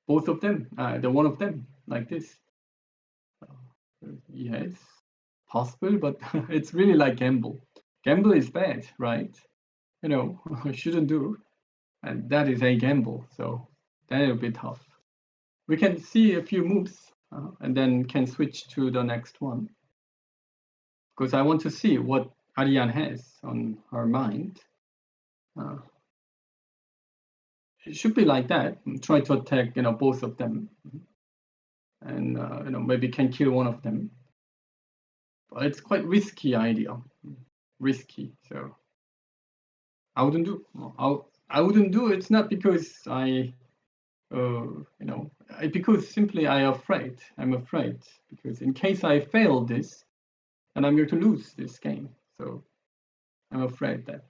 both of them. The one of them like this. Yes, possible, but it's really like gamble. Gamble is bad, right? Shouldn't do, and that is a gamble. So that will be tough. We can see a few moves and then can switch to the next one, because I want to see what Ariane has on her mind. It should be like that. Try to attack, both of them, and maybe can kill one of them. But it's quite risky idea. Risky. So I wouldn't do. I wouldn't do. It's not because because simply I'm afraid. Because in case I fail this, then I'm going to lose this game. So I'm afraid that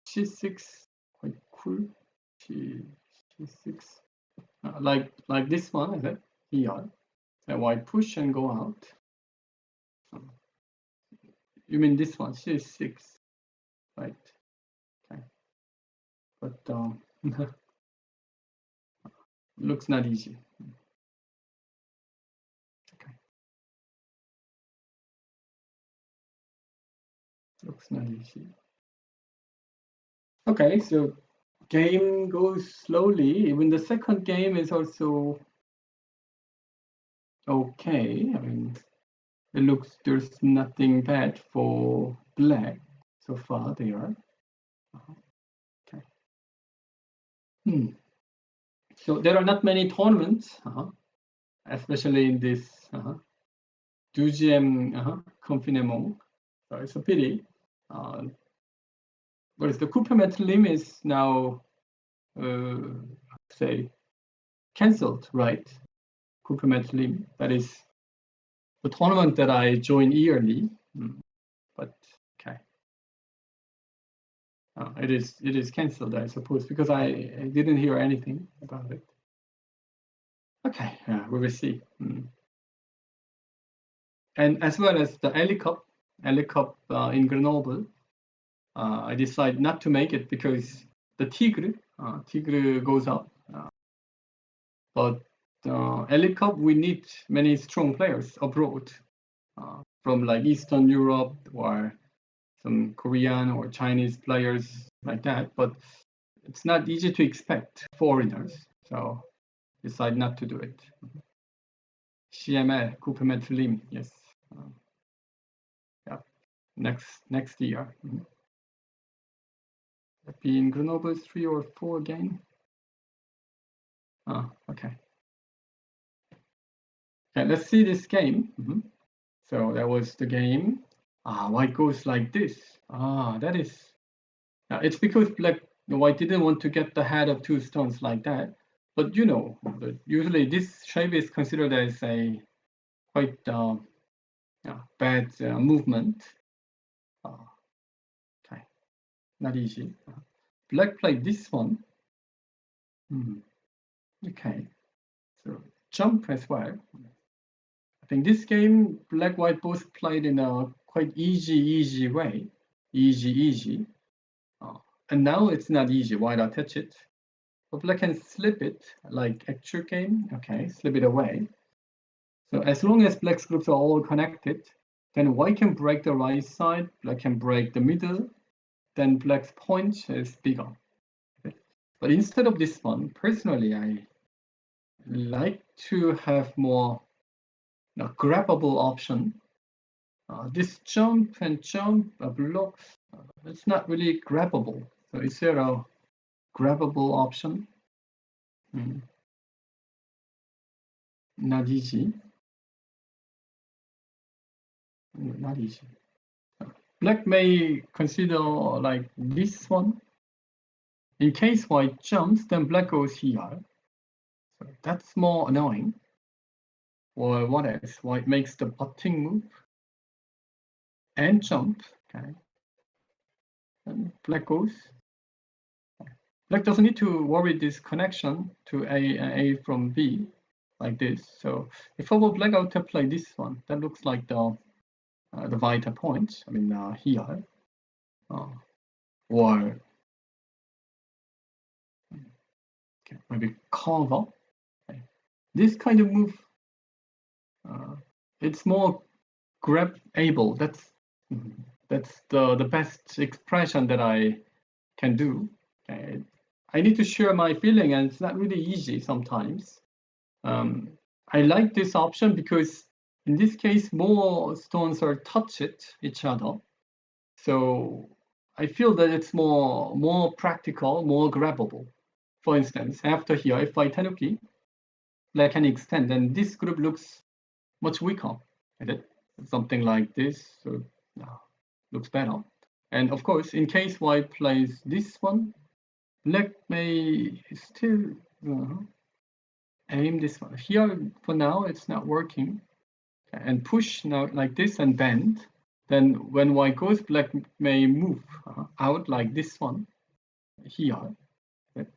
C6 quite cool. C6 like this one, is it? Here. So white push and go out. You mean this one, C6, right? Okay. But looks not easy. Okay. Looks not easy. Okay, so game goes slowly. Even the second game is also okay. I mean, it looks there's nothing bad for black so far there. Okay. So there are not many tournaments, especially in this deuxième confinement. So it's a pity. Whereas the Championnat is now, say, cancelled, right? Championnat, that is the tournament that I join yearly. But okay, it is cancelled, I suppose, because I didn't hear anything about it. Okay, we will see. And as well as the Ellie Cup in Grenoble, I decided not to make it because the Tigre goes up. But Ellie Cup, we need many strong players abroad from like Eastern Europe or some Korean or Chinese players like that. But it's not easy to expect foreigners, so decide not to do it. CML, Coupe Metrim, yes. Yeah, next year. Be in Grenoble 3 or 4 again. Okay. Okay, let's see this game. So that was the game. White goes like this. That is. It's because white didn't want to get the head of 2 stones like that. But usually this shape is considered as a quite bad movement. Okay, not easy. Black played this one. Okay, so jump as well. I think this game, black-white both played in a quite easy way. Easy. And now it's not easy. White attach it. But black can slip it like actual game. Okay, slip it away. So as long as black's groups are all connected, then white can break the right side, black can break the middle, then black's point is bigger. Okay. But instead of this one, personally, I like to have more grabbable option. This jump and jump block, it's not really grabbable. So is there a grabbable option? Not easy. Not easy. Black may consider like this one. In case white jumps, then black goes here. So that's more annoying. Or what else? White makes the butting move and jump. Okay. and black goes. Black doesn't need to worry this connection to A from B like this. So if I were black, I would play this one. That looks like the vital point. I mean here, or okay, maybe cover. Okay. This kind of move, it's more grab-able. That's the best expression that I can do. Okay. I need to share my feeling, and it's not really easy sometimes. I like this option because in this case, more stones are touch each other. So I feel that it's more practical, more grabbable. For instance, after here, if I Tanguy, black can extend, then this group looks much weaker. Right? Something like this, so looks better. And of course, in case white plays this one, black may still aim this one. Here, for now, it's not working. And push now like this and bend. Then when white goes, black may move out like this one here. Okay?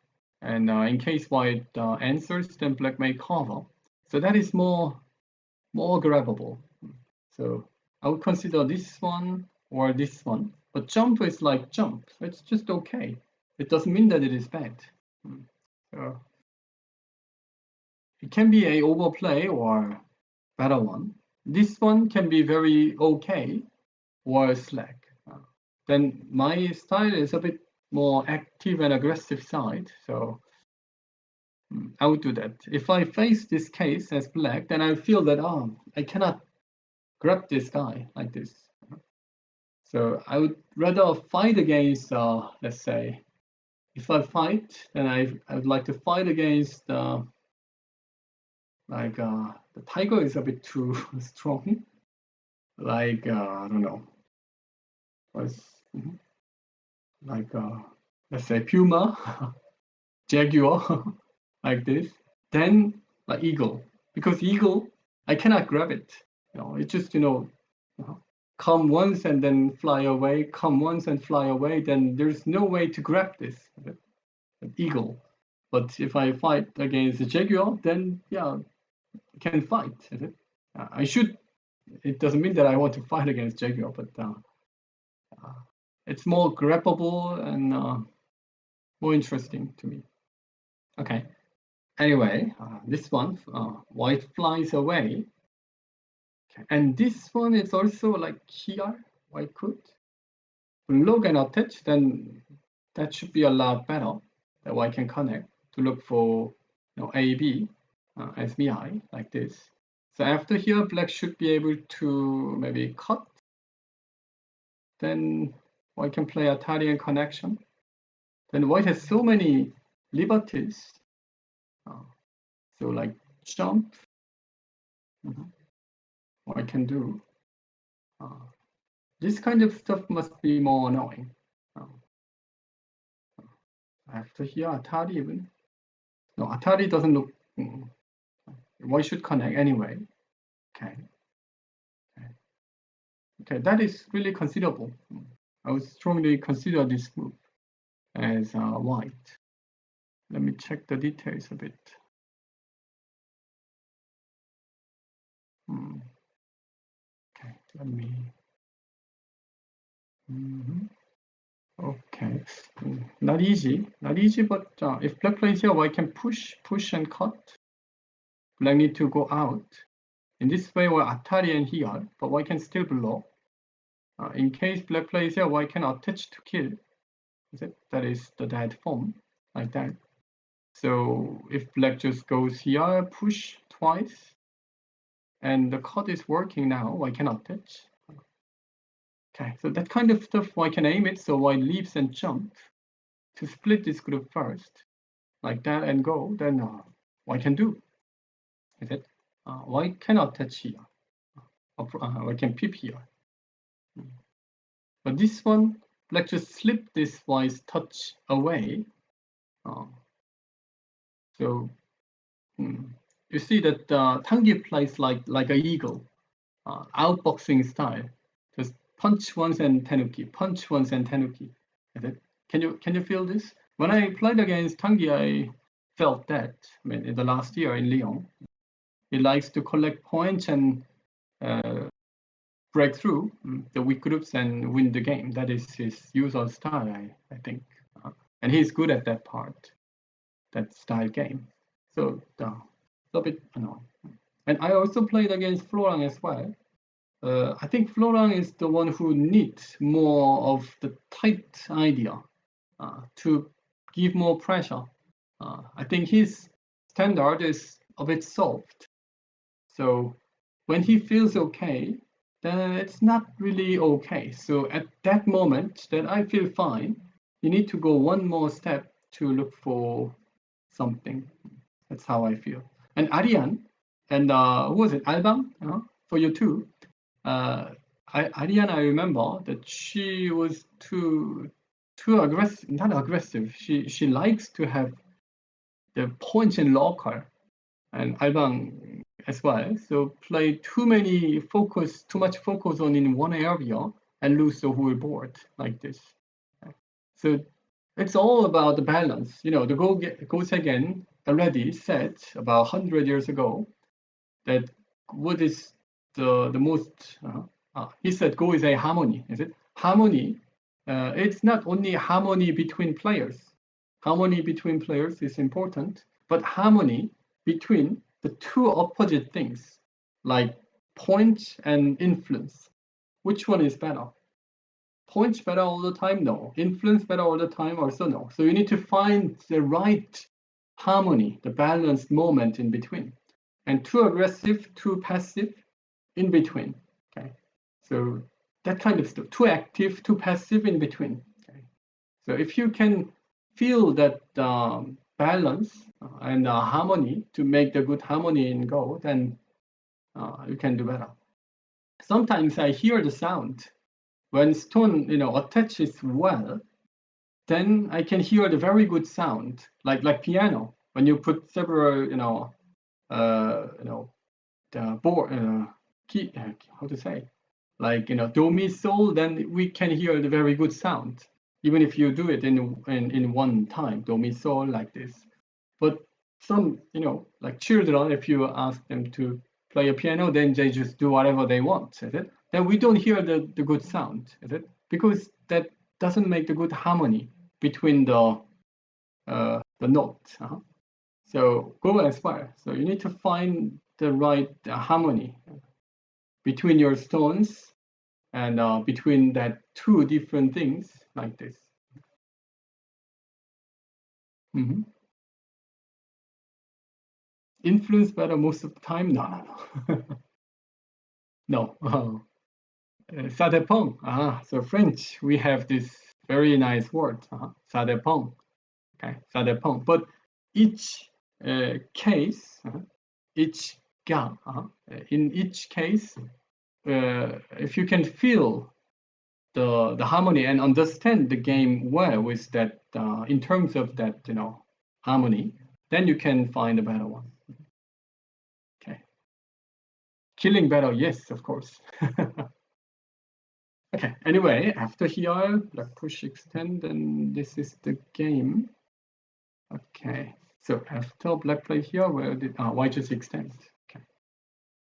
And in case white answers, then black may cover. So that is more grabbable. So I would consider this one or this one. But jump is like jump. It's just okay. It doesn't mean that it is bad. So it can be a overplay or better one. This one can be very okay or slack. Then my style is a bit more active and aggressive side. So I would do that. If I face this case as black, then I feel that, I cannot grab this guy like this. So I would rather fight against, let's say, if I fight, then I would like to fight against, the tiger is a bit too strong. Like, I don't know. Like, let's say puma, jaguar, like this. Then like eagle, because eagle, I cannot grab it. It just, come once and then fly away, come once and fly away, then there's no way to grab this eagle. But if I fight against the jaguar, then yeah, I can fight. I should. It doesn't mean that I want to fight against jaguar, but it's more grabbable and more interesting to me. Okay. Anyway, this one, white flies away. Okay. And this one is also like here, white could look and attach, then that should be a lot better. That white can connect to look for AB as BI like this. So after here, black should be able to maybe cut. Then white can play Italian connection. Then white has so many liberties. So like jump, white can do. This kind of stuff must be more annoying. After here, Atari even. No, Atari doesn't look. White should connect anyway. Okay, that is really considerable. I would strongly consider this move as white. Let me check the details a bit. Okay, let me. Okay, not easy, but if black plays here, white can push and cut. Black need to go out. In this way, we're Atari here, but white can still block. In case black plays here, white can attach to kill. That is the dead form, like that. So if black just goes here, push twice, and the cut is working now, white can attach. Okay, so that kind of stuff white can aim it, so white leaps and jump to split this group first, like that, and go, then white can do. White cannot touch here. White can peep here. But this one, black just slip this white's touch away. So you see that Tanguy plays like an eagle, outboxing style. Just punch once and Tanguy, punch once and Tanguy. Is it? Can you feel this? When I played against Tanguy, I felt that. I mean, in the last year in Lyon, he likes to collect points and break through the weak groups and win the game. That is his usual style, I think. And he's good at that part, that style game. So a bit annoying. And I also played against Florent as well. I think Florent is the one who needs more of the tight idea to give more pressure. I think his standard is a bit soft. So when he feels okay, then it's not really okay. So at that moment that I feel fine, you need to go one more step to look for something. That's how I feel. And Ariane, and who was it? Album, for you too. Ariane, I remember that she was too aggressive, not aggressive. She likes to have the points in local, and Albang as well. So play too much focus on in one area and lose the whole board like this. So it's all about the balance. You know, the goes again already said about 100 years ago that what is the most, he said Go is a harmony, is it? Harmony, it's not only harmony between players. Harmony between players is important, but harmony between the two opposite things, like point and influence. Which one is better? Points better all the time? No. Influence better all the time? Also no. So you need to find the right harmony, the balanced moment in between. And too aggressive, too passive, in between. Okay, so that kind of stuff. Too active, too passive, in between. Okay, so if you can feel that balance and harmony to make the good harmony in Go, then you can do better. Sometimes I hear the sound when stone, attaches well. Then I can hear the very good sound, like piano. When you put several, the board key, how to say, like do mi sol, then we can hear the very good sound, even if you do it in one time, do mi sol like this. But some, like children, if you ask them to play a piano, then they just do whatever they want, is it? Then we don't hear the good sound, is it? Because that doesn't make the good harmony between the notes. So Go as well. So you need to find the right harmony between your stones and between that two different things like this. Influence better most of the time? No. No. Ça dépend. So French, we have this very nice word. Ça dépend. Okay, ça dépend. But each case, each cas, in each case, if you can feel the harmony and understand the game well with that, in terms of that, harmony, then you can find a better one. Okay. Killing better, yes, of course. Okay. Anyway, after here, black push extend, and this is the game. Okay. So after black play here, where did white just extend? Okay.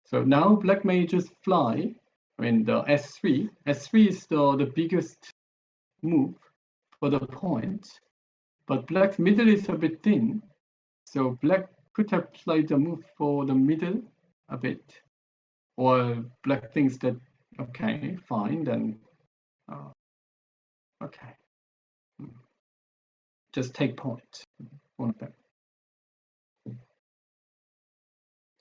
So now black may just fly. I mean the S3. S3 is the biggest move for the point, but black's middle is a bit thin. So black could have played the move for the middle a bit, or black thinks that okay, fine, then okay, just take point, one of them.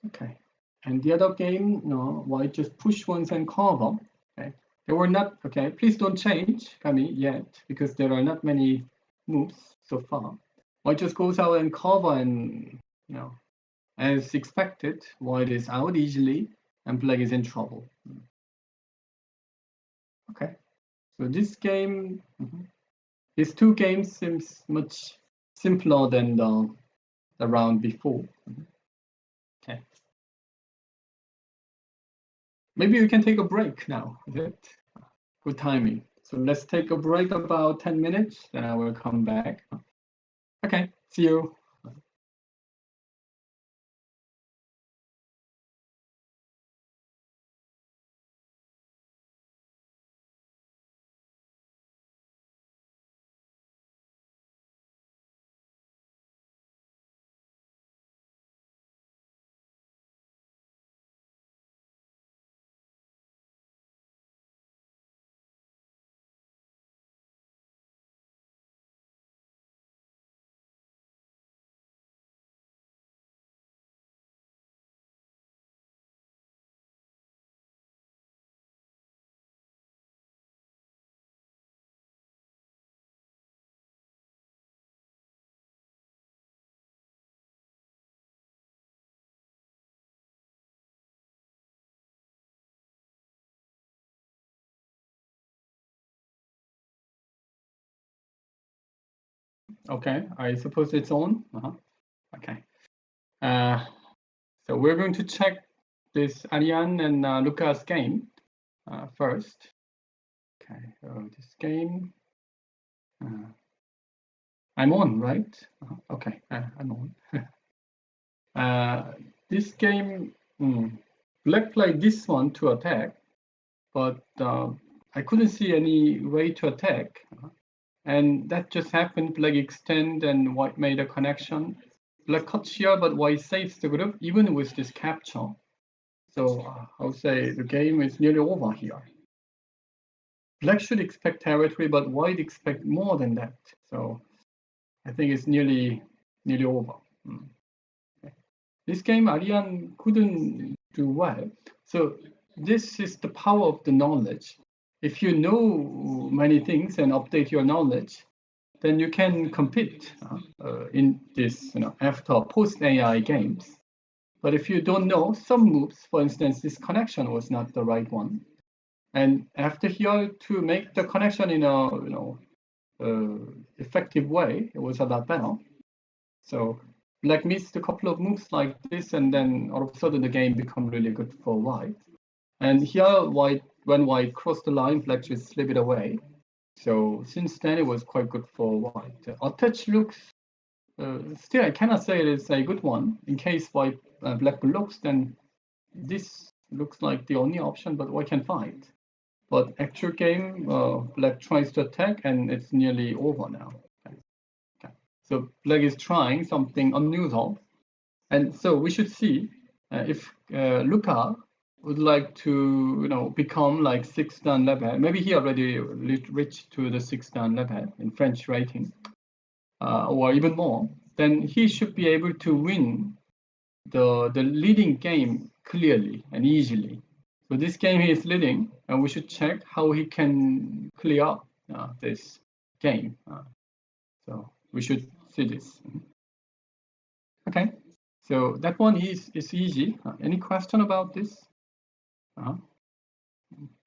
Okay, and the other game, no, white just push once and cover. Okay, they were not okay. Please don't change Kami yet because there are not many moves so far. White just goes out and cover, and as expected, white is out easily and black is in trouble. Okay, so this game, these two games seems much simpler than the round before. Okay, maybe we can take a break now. Is it good timing? So let's take a break about 10 minutes, then I will come back. Okay, see you. Okay, I suppose it's on. Okay. So we're going to check this Ariane and Lucas game first. Okay, so this game. I'm on, right? Okay, I'm on. This game, Black played this one to attack, but I couldn't see any way to attack. And that just happened. Black extend and White made a connection. Black cuts here, but White saves the group even with this capture. So I would say the game is nearly over here. Black should expect territory, but White expect more than that. So I think it's nearly over. Okay. This game, Ariane couldn't do well. So this is the power of the knowledge. If you know many things and update your knowledge, then you can compete in this, after post-AI games. But if you don't know some moves, for instance, this connection was not the right one, and after here to make the connection in a effective way, it was a lot better. So Black missed a couple of moves like this, and then all of a sudden the game become really good for White. And here, when White crossed the line, Black just slip it away. So since then, it was quite good for White. Attach looks, still I cannot say it is a good one. In case White Black blocks, then this looks like the only option, but White can fight. But actual game, Black tries to attack, and it's nearly over now. Okay. So Black is trying something unusual, and so we should see if Luca would like to, become like 6 dan level. Maybe he already reached to the 6 dan level in French rating, or even more. Then he should be able to win the leading game clearly and easily. So this game he is leading, and we should check how he can clear this game. So we should see this. Okay, so that one is easy. Any question about this?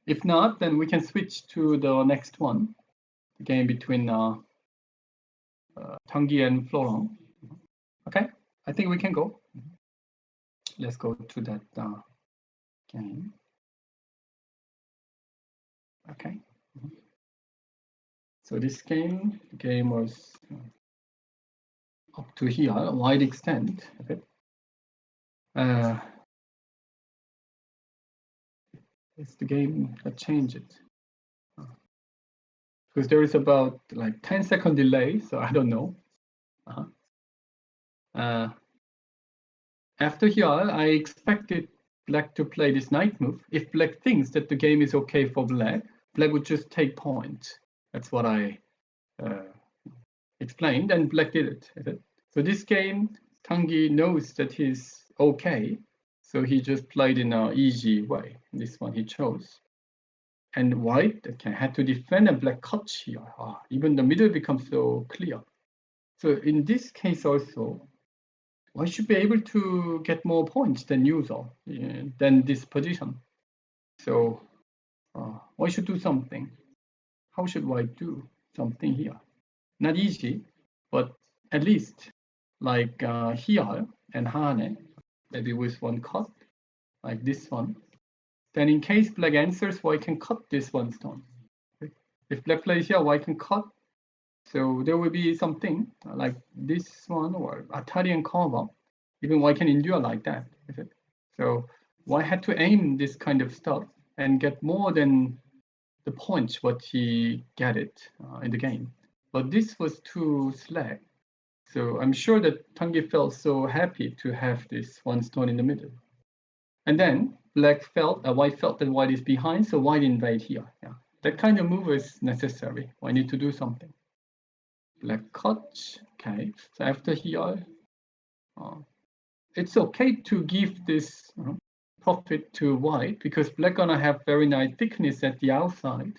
If not, then we can switch to the next one, the game between Tanguy and Florent. Okay, I think we can go. Let's go to that game. Okay. So this game, the game was up to here, a wide extent. Okay. It's the game that changed it. Because there is about like 10-second delay, so I don't know. After here, I expected Black to play this knight move. If Black thinks that the game is okay for Black, Black would just take point. That's what I explained, and Black did it. So this game, Tanguy knows that he's okay, so he just played in an easy way. This one he chose. And White had to defend, and Black cuts here. Even the middle becomes so clear. So in this case also, White should be able to get more points than usual, than this position. So White should do something. How should White do something here? Not easy, but at least like here and Hane, maybe with one cut, like this one. Then in case Black answers, White can cut this one stone. if black plays here, white can cut. So there will be something like this one or Atari cover. Even white can endure like that. Is it? So white had to aim this kind of stuff and get more than the points what he get it in the game. But this was too slack. So I'm sure that Tanguy felt so happy to have this one stone in the middle. And then white felt that white is behind, so white invade here. Yeah. That kind of move is necessary. I need to do something. Black cut. Okay. So after here, it's okay to give this profit to white because black gonna have very nice thickness at the outside,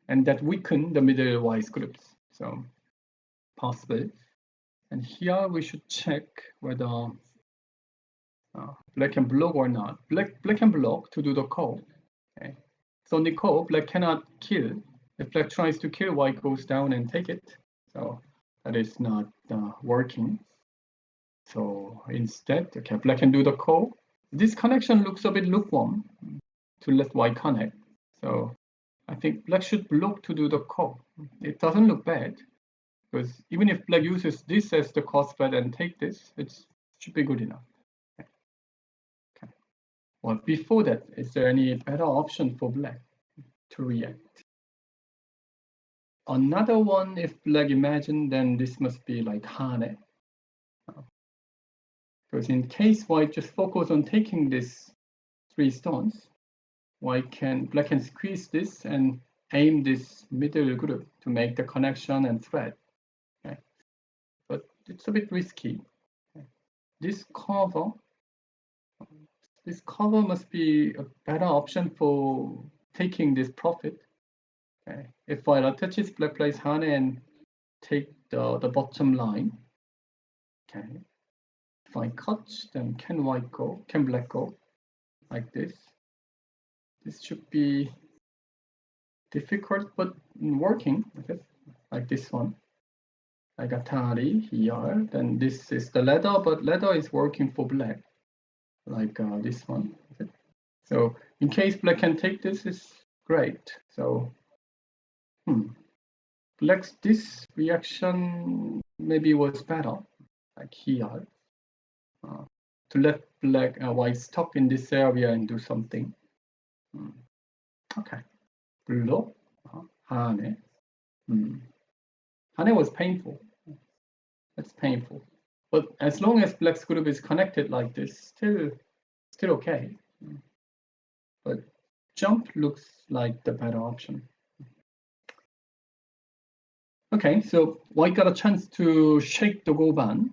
and that weaken the middle white groups. So possible. And here we should check whether black can block or not. Black can block to do the call. Okay. So on the call, black cannot kill. If black tries to kill, white goes down and take it. So that is not working. So instead, okay, black can do the call. This connection looks a bit lukewarm to let white connect. So I think black should block to do the call. It doesn't look bad because even if black uses this as the cross spread and take this, it should be good enough. Okay. Well, before that, is there any better option for black to react? Another one, if black imagine, then this must be like Hane. Because in case white just focus on taking these 3 stones, black can squeeze this and aim this middle group to make the connection and thread. Okay. But it's a bit risky. Okay. This cover must be a better option for taking this profit. Okay. If white attaches, black plays Hane and take the bottom line. Okay. If I cut, then can black go like this? This should be difficult, but working, okay? Like this one. Like Atari here, then this is the ladder, but ladder is working for black, like this one. Okay? So in case black can take this, is great. So black's this reaction maybe was better, like here. To let white stop in this area and do something. Okay. Block. Hane. Hane was painful. That's painful. But as long as black's group is connected like this, still okay. But jump looks like the better option. Okay, so white got a chance to shake the goban,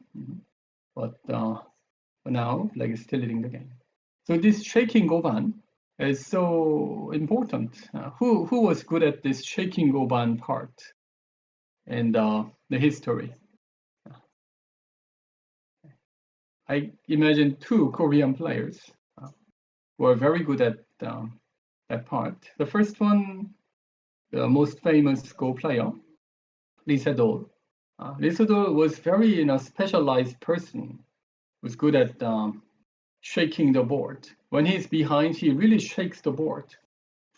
but for now, black is still leading the game. So this shaking goban is so important. Who was good at this shaking goban part in the history? I imagine 2 Korean players who are very good at that part. The first one, the most famous Go player, Lee Se-dol. Lee Se-dol was very specialized person, was good at shaking the board. When he's behind, he really shakes the board.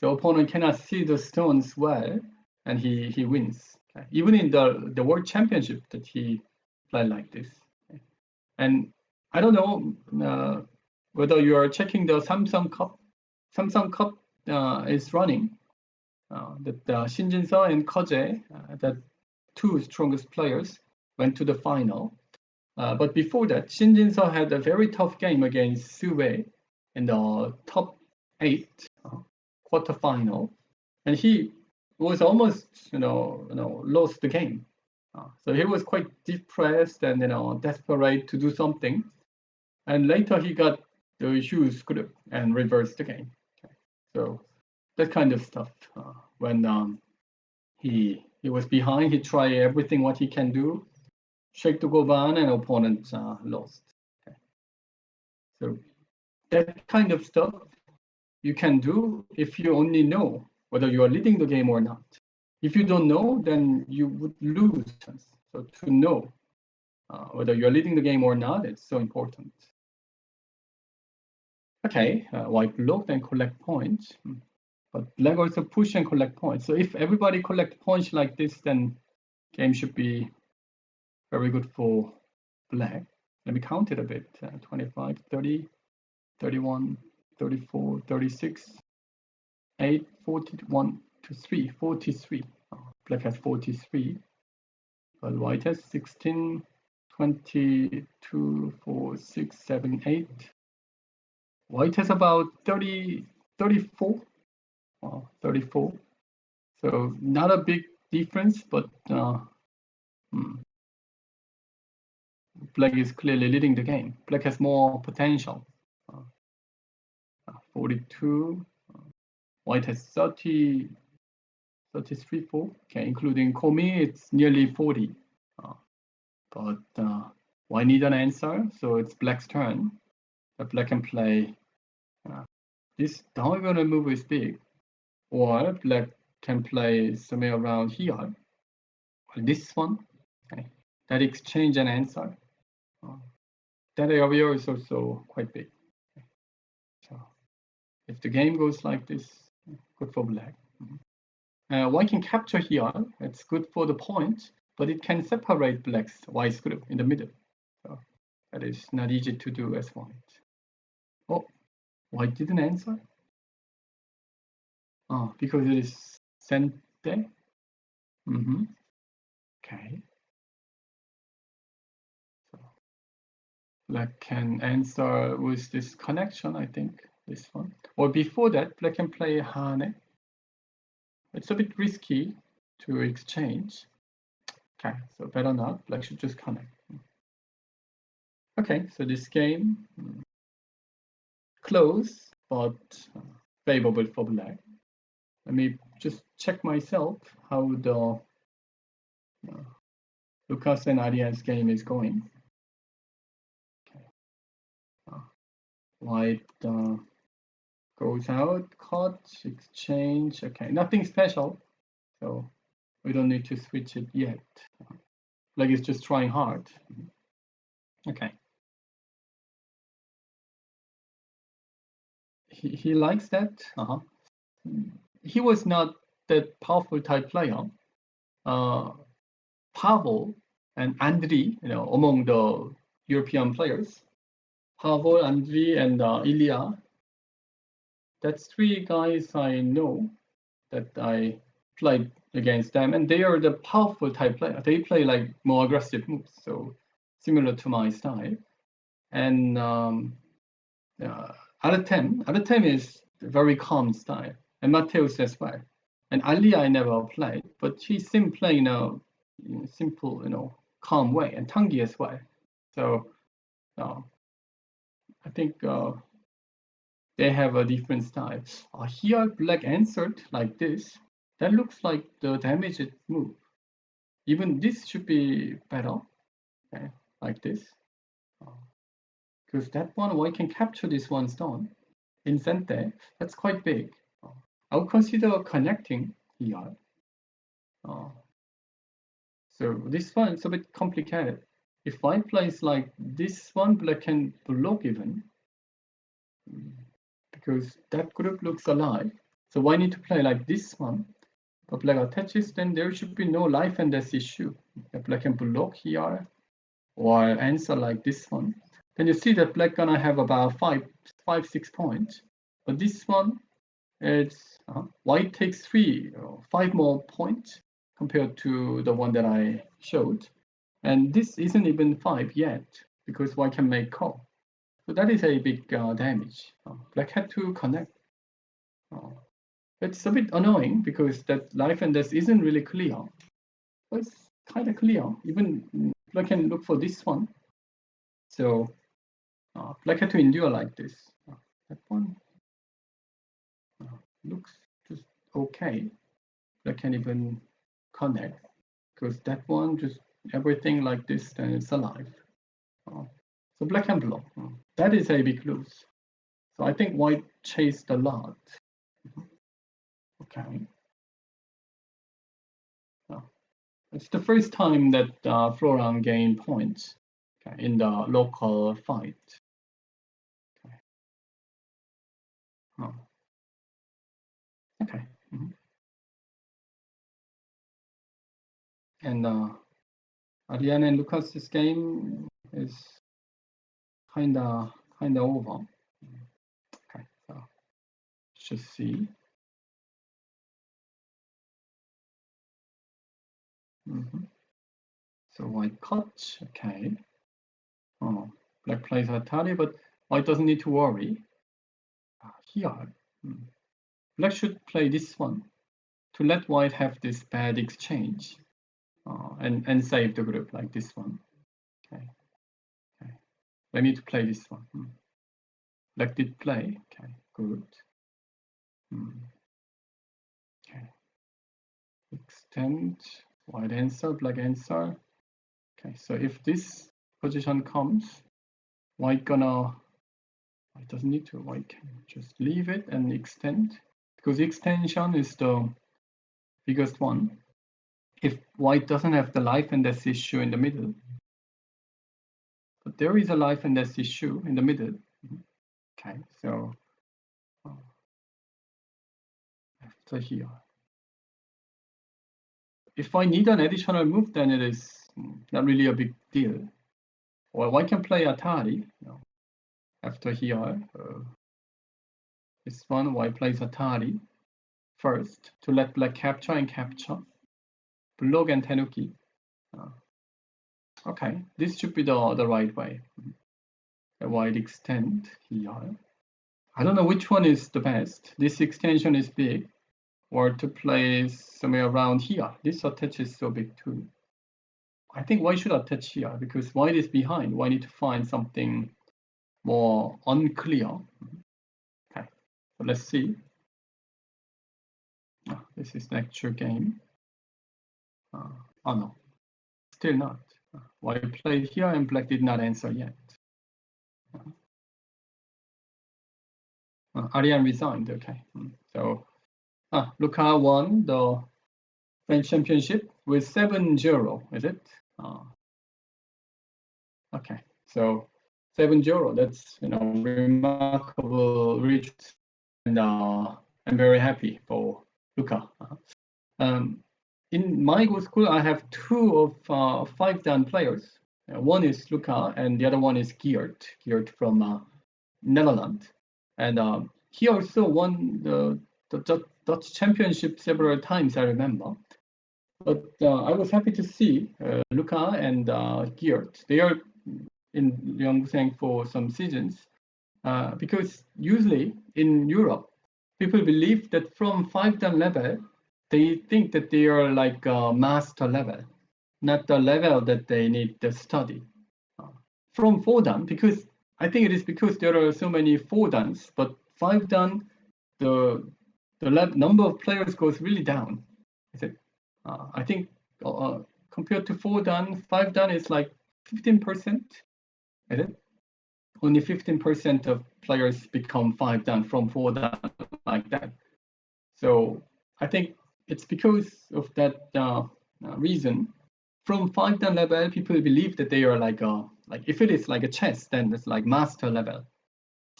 The opponent cannot see the stones well, and he wins. Okay. Even in the World Championship that he played like this. Okay. And I don't know whether you are checking the Samsung Cup. Samsung Cup is running. That Shin Jin-seo and Koje, the 2 strongest players, went to the final. But before that, Shin Jin-seo had a very tough game against Sue in the top 8 quarterfinal, and he was almost lost the game. So he was quite depressed and desperate to do something. And later he got the huge group and reversed the game. Okay. So that kind of stuff. When he was behind, he tried everything what he can do, shake the goban, and opponent lost. Okay. So that kind of stuff you can do if you only know whether you are leading the game or not. If you don't know, then you would lose chance. So to know whether you're leading the game or not, it's so important. Okay, white block, then collect points. But black also push and collect points. So if everybody collect points like this, then game should be very good for black. Let me count it a bit. 25, 30, 31, 34, 36, 8, 41, 2, 3, 43. Black has 43. But white has 16, 22, 4, 6, 7, 8. White has about 30, 34. 34. So not a big difference, but black is clearly leading the game. Black has more potential. 42. White has 30, 33, 4. Okay, including Komi, it's nearly 40. But white need an answer, so it's black's turn. But black can play this diagonal move is big, or black can play somewhere around here. Or this one, okay. That exchange and answer. That area is also quite big. Okay. So if the game goes like this, good for black. White can capture here. It's good for the point, but it can separate black's white's group in the middle. So that is not easy to do as white. Oh, white didn't answer. Because it is center. Okay. So black can answer with this connection, I think, this one. Or before that, black can play Hane. It's a bit risky to exchange. Okay, so better not. Black should just connect. Okay, so this game close, but favorable for black. Let me just check myself how the Lucas and Ariane's game is going. Okay. White goes out, cut, exchange. Okay, nothing special, so we don't need to switch it yet. Black is just trying hard. Okay. He likes that. He was not that powerful type player. Pavel and Andriy, among the European players. Pavel, Andriy, and Ilya. That's three guys I know that I played against them, and they are the powerful type player. They play like more aggressive moves, so similar to my style. And Artem is very calm style, and Mateus as well. And Ali I never played, but he seemed playing in a simple, calm way, and Tanguy as well. So I think they have a different style. Here, black answered like this. That looks like the damaged move. Even this should be better, okay, like this. Because that one, white can capture this one stone in center. That's quite big. I would consider connecting here. So this one is a bit complicated. If white plays like this one, black can block even. Because that group looks alive. So white need to play like this one. But black attaches, then there should be no life and death issue. If black can block here or answer like this one, then you see that black gonna have about 5-6 points. But this one, it's white takes 5 more points compared to the one that I showed. And this isn't even 5 yet because white can make call. So that is a big damage. Black had to connect. It's a bit annoying because that life and death isn't really clear. But it's kind of clear. Even black can look for this one. So black had to endure like this. That one looks just okay. Black can even connect because that one just everything like this, then it's alive. So black can block. That is a big lose. So I think white chased a lot. Okay. It's the first time that Florent gained points in the local fight. Okay. Okay. And Ariane and Lucas's game is kinda over. Okay, so just see. So white cut, okay. Oh, black plays Atari, but white doesn't need to worry. Here, black should play this one to let white have this bad exchange and save the group like this one. Okay. Let me to play this one. Black did play. Okay, good. Okay. Extend, white answer, black answer. Okay, so if this position comes, white doesn't need to, white can just leave it and extend, because extension is the biggest one. If white doesn't have the life and death issue in the middle, but there is a life and death issue in the middle. Okay, so after here, if I need an additional move, then it is not really a big deal. Or white can play Atari. After here, this one, white plays Atari first to let black capture and capture, block and Tanguy. Okay, this should be the right way. A white extend here. I don't know which one is the best. This extension is big, or to play somewhere around here. This attach is so big too. I think white should attach here because white is behind. White need to find something more unclear. Okay, so let's see. This is the actual game. Oh no, still not. White played here and black did not answer yet. Ariane resigned. Okay, so Luca won the French Championship with 7-0. Is it? Okay, so 7-0. That's remarkable result, and I'm very happy for Luca. In my good school, I have 2 of 5 Dan players. One is Luca, and the other one is Geert from Netherlands. And he also won the Dutch Championship several times, I remember. But I was happy to see Luca and Geert. They are in Yongsan for some seasons because usually in Europe, people believe that from 5-dan level, they think that they are like a master level, not the level that they need to study. From 4-dan, because I think it is because there are so many 4-dans, but 5-dan, the number of players goes really down. Is it? I think compared to 4-dan, 5-dan is like 15%. Is it? Only 15% of players become 5-dan from 4-dan like that. So I think it's because of that reason. From 5-dan level, people believe that they are like if it is like a chess, then it's like master level.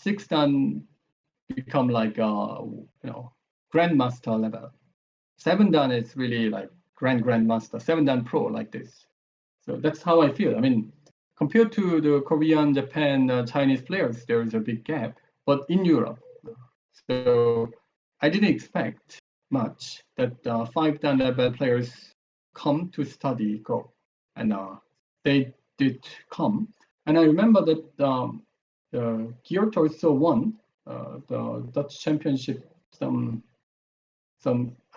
6-dan become like grandmaster level. 7-dan is really like grandmaster. 7-dan pro like this. So that's how I feel. I mean, compared to the Korean, Japan, Chinese players, there is a big gap. But in Europe, so I didn't expect much that 5-dan level players come to study Go, and they did come. And I remember that Geert also won the Dutch Championship some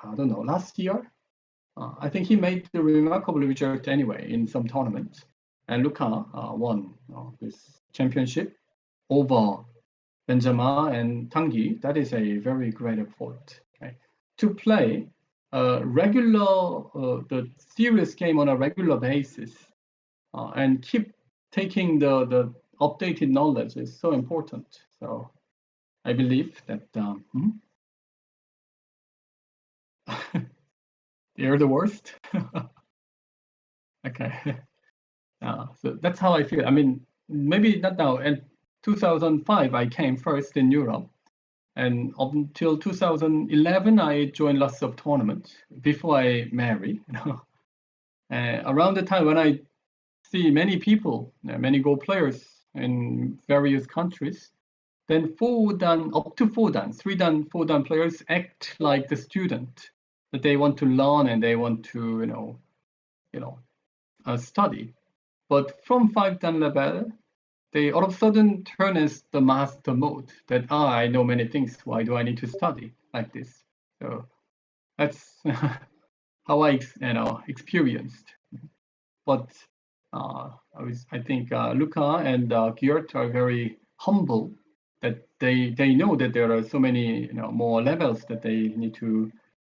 I don't know, last year. I think he made the remarkable result anyway in some tournament, and Luca won this championship over Benjamin and Tanguy. That is a very great effort. Okay? To play the serious game on a regular basis and keep taking the updated knowledge is so important. So I believe that they're the worst. Okay. So that's how I feel. I mean, maybe not now. In 2005, I came first in Europe. And up until 2011, I joined lots of tournaments before I married. Around the time when I see many people, many Go players in various countries, then up to 4dan, 3dan, 4dan players act like the student that they want to learn and they want to, study. But from 5dan level, they all of a sudden turn as the master mode that, I know many things. Why do I need to study like this? So that's how I experienced. But I think Luca and Geert are very humble that they know that there are so many more levels that they need to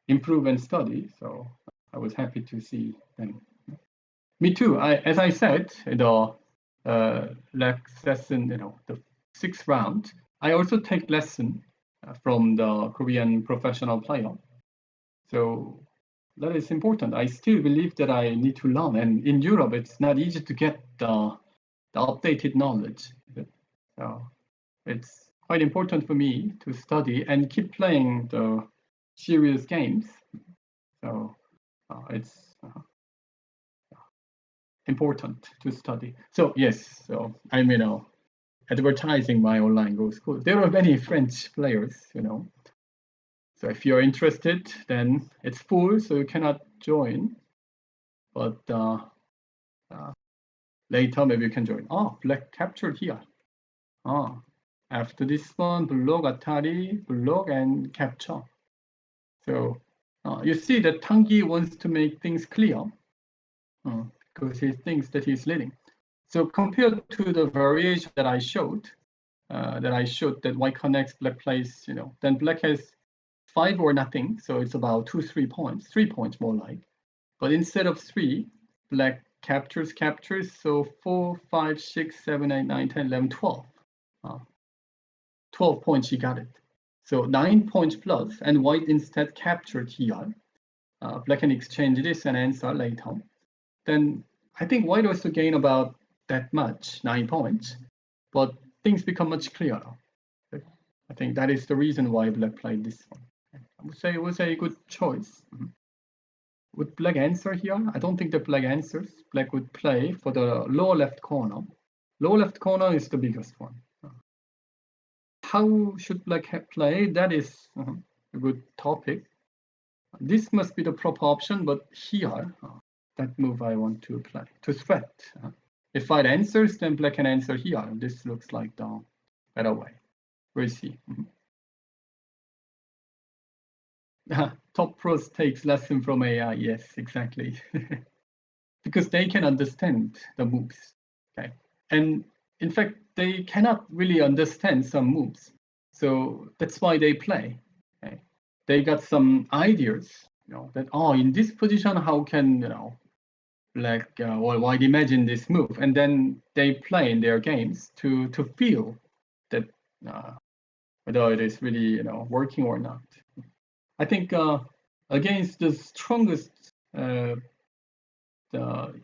improve and study. So I was happy to see them. Me too. As I said, the lesson, the 6th round, I also take lesson from the Korean professional player. So that is important. I still believe that I need to learn, and in Europe, it's not easy to get the updated knowledge. So it's quite important for me to study and keep playing the serious games. So it's important to study. So yes, so I'm advertising my online Go school. There are many French players, So if you're interested, then it's full, so you cannot join. But later, maybe you can join. Black captured here. After this one, block, Atari, block, and capture. So you see that Tanguy wants to make things clear because he thinks that he's leading. So compared to the variation that I showed, that white connects, black plays, then black has 5 or nothing, so it's about 2-3 points, 3 points more like. But instead of 3, black captures, so 4, 5, 6, 7, 8, 9, 10, 11, 12. 12 points, he got it. So 9 points plus, and white instead captured here. Black can exchange this and answer later. Then I think white also gain about that much, 9 points, but things become much clearer. I think that is the reason why black played this one. I would say it was a good choice. Would black answer here? I don't think that black answers. Black would play for the lower left corner. Lower left corner is the biggest one. How should black play? That is a good topic. This must be the proper option, but here, that move I want to play, to threat. If white answers, then black can answer here. This looks like the better way. We'll see. Top pros takes lesson from AI. Yes, exactly. Because they can understand the moves. Okay. And in fact, they cannot really understand some moves. So that's why they play. Okay. They got some ideas, that, in this position, how can, white imagine this move? And then they play in their games to feel that whether it is really, working or not. I think against the strongest the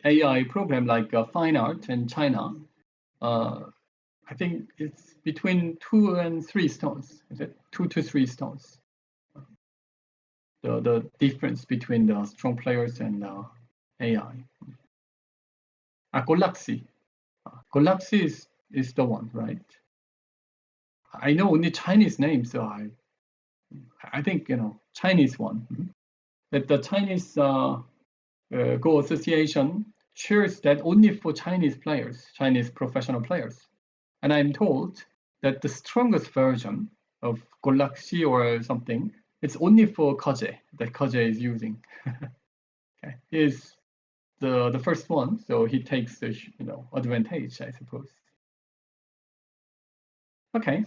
AI program like Fine Art in China, I think it's between 2 and 3 stones. Is it 2 to 3 stones? The difference between the strong players and AI. Golaxy. Golaxy is the one, right? I know only Chinese names, so I think Chinese one. That the Chinese Go Association shares that only for Chinese players, Chinese professional players. And I'm told that the strongest version of Golaxy or something, it's only for Kaje, that Kaje is using. Okay, is the first one, so he takes the advantage, I suppose. Okay,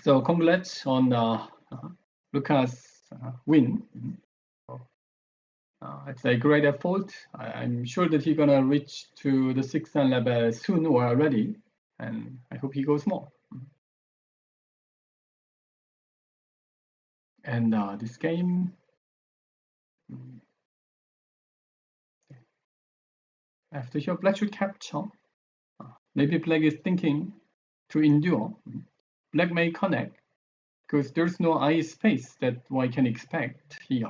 so congrats on Lucas' win. It's a great effort. I'm sure that he's gonna reach to the 6th level soon or already, and I hope he goes more. And this game, after here, black should capture. Maybe black is thinking to endure. Black may connect. because there's no eye space that white can expect here.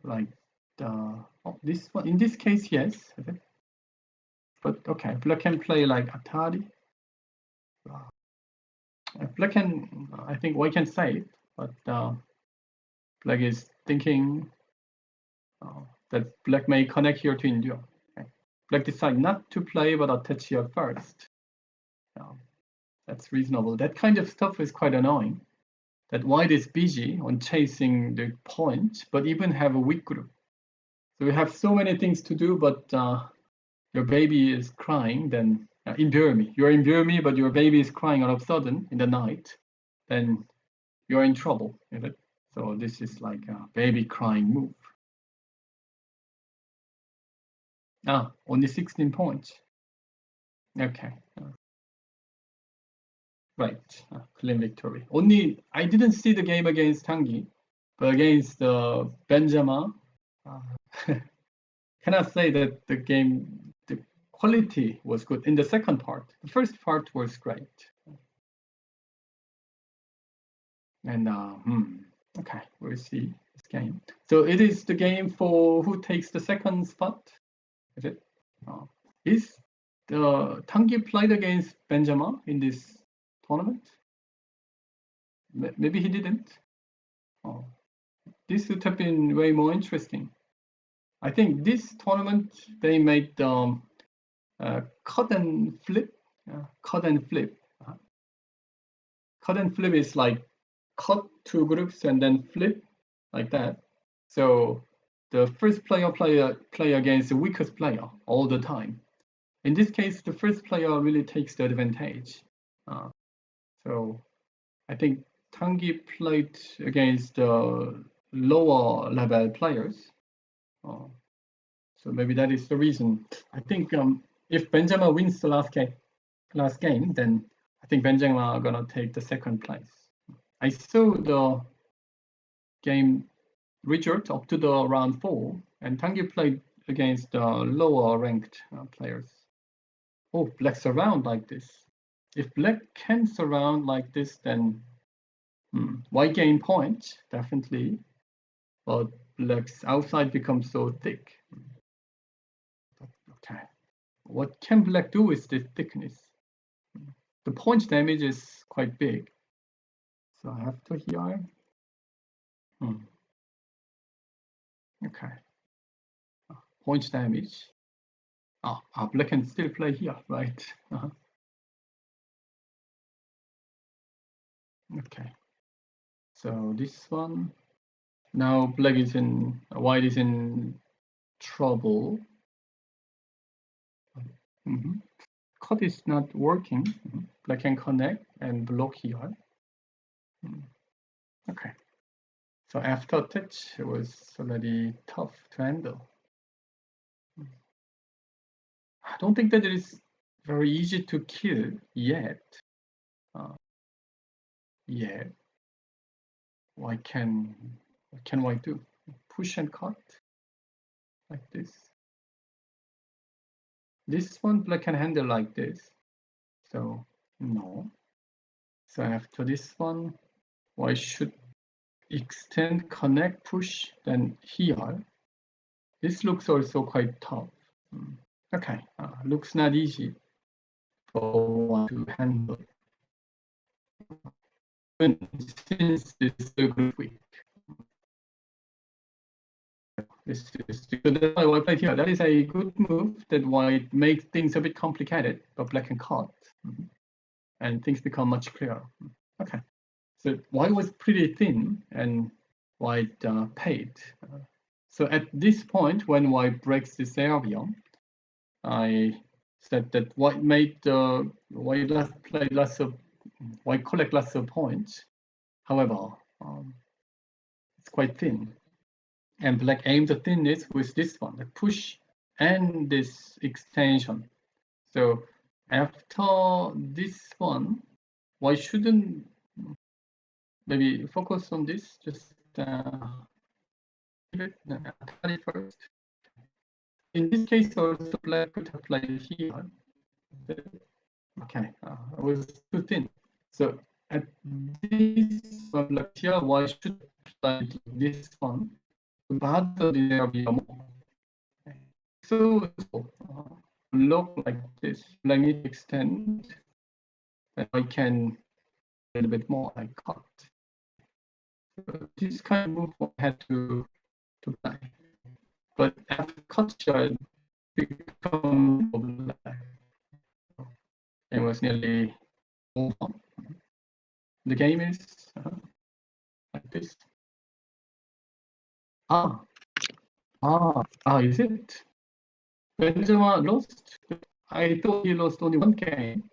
Like this one, in this case, yes. But okay, black can play like Atari. Black can, I think white can save, but black is thinking that black may connect here to endure. Okay. Black decide not to play but attach here first. That's reasonable. That kind of stuff is quite annoying. That white is busy on chasing the point, but even have a weak group. So we have so many things to do, but your baby is crying, then endure me. You're endure me, but your baby is crying all of a sudden in the night, then you're in trouble. Is it? So this is like a baby crying move. Only 16 points. Okay. Right, clean victory. Only I didn't see the game against Tanguy, but against Benjamin, cannot say that the game, the quality was good in the second part. The first part was great. And okay, we'll see this game. So it is the game for who takes the second spot. Is it? Is the Tanguy played against Benjamin in this tournament? Maybe he didn't. This would have been way more interesting. I think this tournament they made cut and flip. Cut and flip. Cut and flip is like cut two groups and then flip like that. So the first player play against the weakest player all the time. In this case, the first player really takes the advantage. So I think Tanguy played against lower level players. So maybe that is the reason. I think if Benjamin wins the last game, then I think Benjamin are gonna take the second place. I saw the game result up to the round 4, and Tanguy played against lower ranked players. Oh, black surround like this. If black can surround like this, then white gain points, definitely. But black's outside becomes so thick. Okay. What can black do with this thickness? The point damage is quite big. So I have to here. Okay. Point damage. Black can still play here, right? Okay. So this one. Now black is in, white is in trouble. Cut is not working. Black can connect and block here. Okay. So after touch, it was already tough to handle. I don't think that it is very easy to kill yet. What can white do? Push and cut like this. This one black can handle like this. So no. So after this one, white should extend, connect, push, then here. This looks also quite tough. Okay, looks not easy for one to handle. Since this is a good week. This is that's why white played here. That is a good move that white makes things a bit complicated, but black can cut. And things become much clearer. Okay. So white was pretty thin and white paid. So at this point, when white breaks this area, I said that white made white play lots of white collect lots of points. However, it's quite thin, and black aimed the thinness with this one, the push and this extension. So after this one, white shouldn't maybe focus on this. Just give it first. In this case, also black could have played here. Okay, it was too thin. So at this like here, why should apply this one? Rather there be more. So look like this. Let me extend. And I can a little bit more like cut. So this kind of move I had to play. But after cut shot become black. It was nearly over. The game is like this. Is it? Benzema lost. I thought he lost only one game.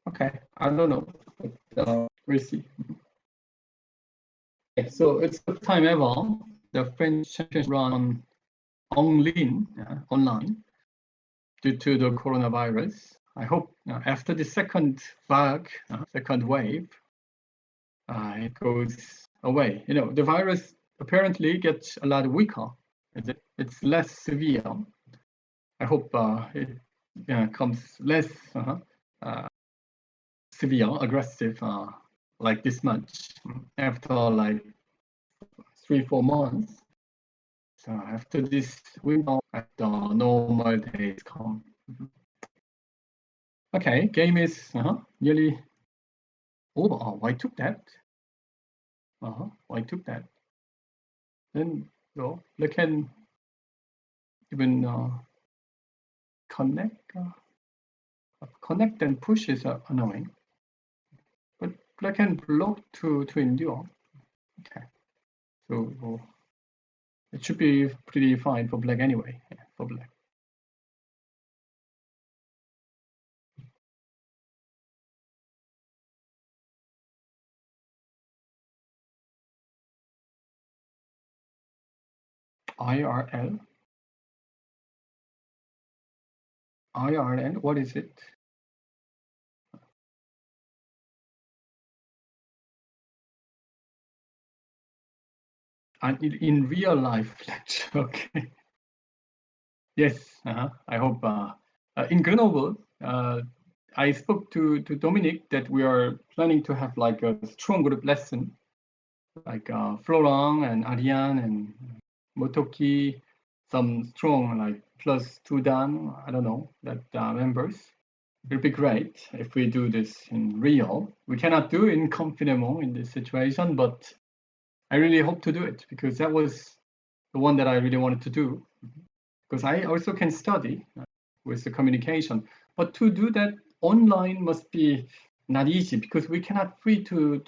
Okay, I don't know, but we'll see. Okay, so it's the first time ever the French Championship run online due to the coronavirus. I hope after the second wave, it goes away. You know, the virus apparently gets a lot weaker. It's less severe. I hope it comes less severe, aggressive, like this much after like 3-4 months. So after this window, after normal days come. Okay, game is nearly over. Oh, I took that. I took that. Then they can even connect. Connect and push is annoying, but black can block to endure. Okay, so it should be pretty fine for black anyway. Yeah, for black. IRL. What is it? In real life lecture, okay. Yes, I hope. In Grenoble, I spoke to Dominic that we are planning to have like a strong group lesson, like Florent and Ariane and Motoki, some strong like plus 2 Dan, I don't know, that members. It would be great if we do this in real. We cannot do in confinement in this situation, but I really hope to do it because that was the one that I really wanted to do. Because I also can study with the communication, but to do that online must be not easy because we cannot free to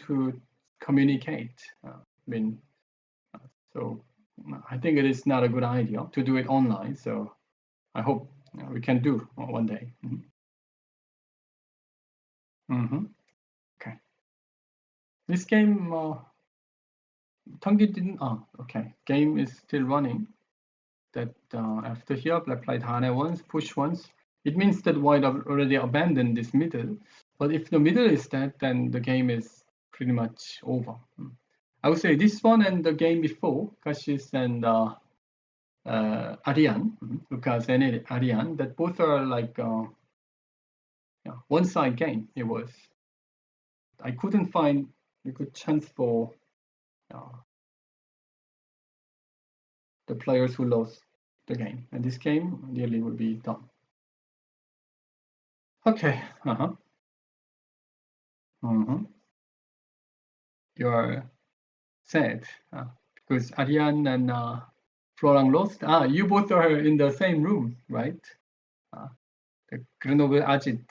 communicate. So I think it is not a good idea to do it online. So I hope we can do one day. Okay. This game, Tanguy didn't. Okay. Game is still running. That after here, black played Hane once, push once. It means that white already abandoned this middle. But if the middle is dead, then the game is pretty much over. I would say this one and the game before, Cassius and Ariane, Lucas and Ariane, that both are like one-side game. It was. I couldn't find a good chance for the players who lost the game, and this game nearly will be done. Okay. You are sad because Ariane and Florent lost. You both are in the same room, right? The Grenoble Agit.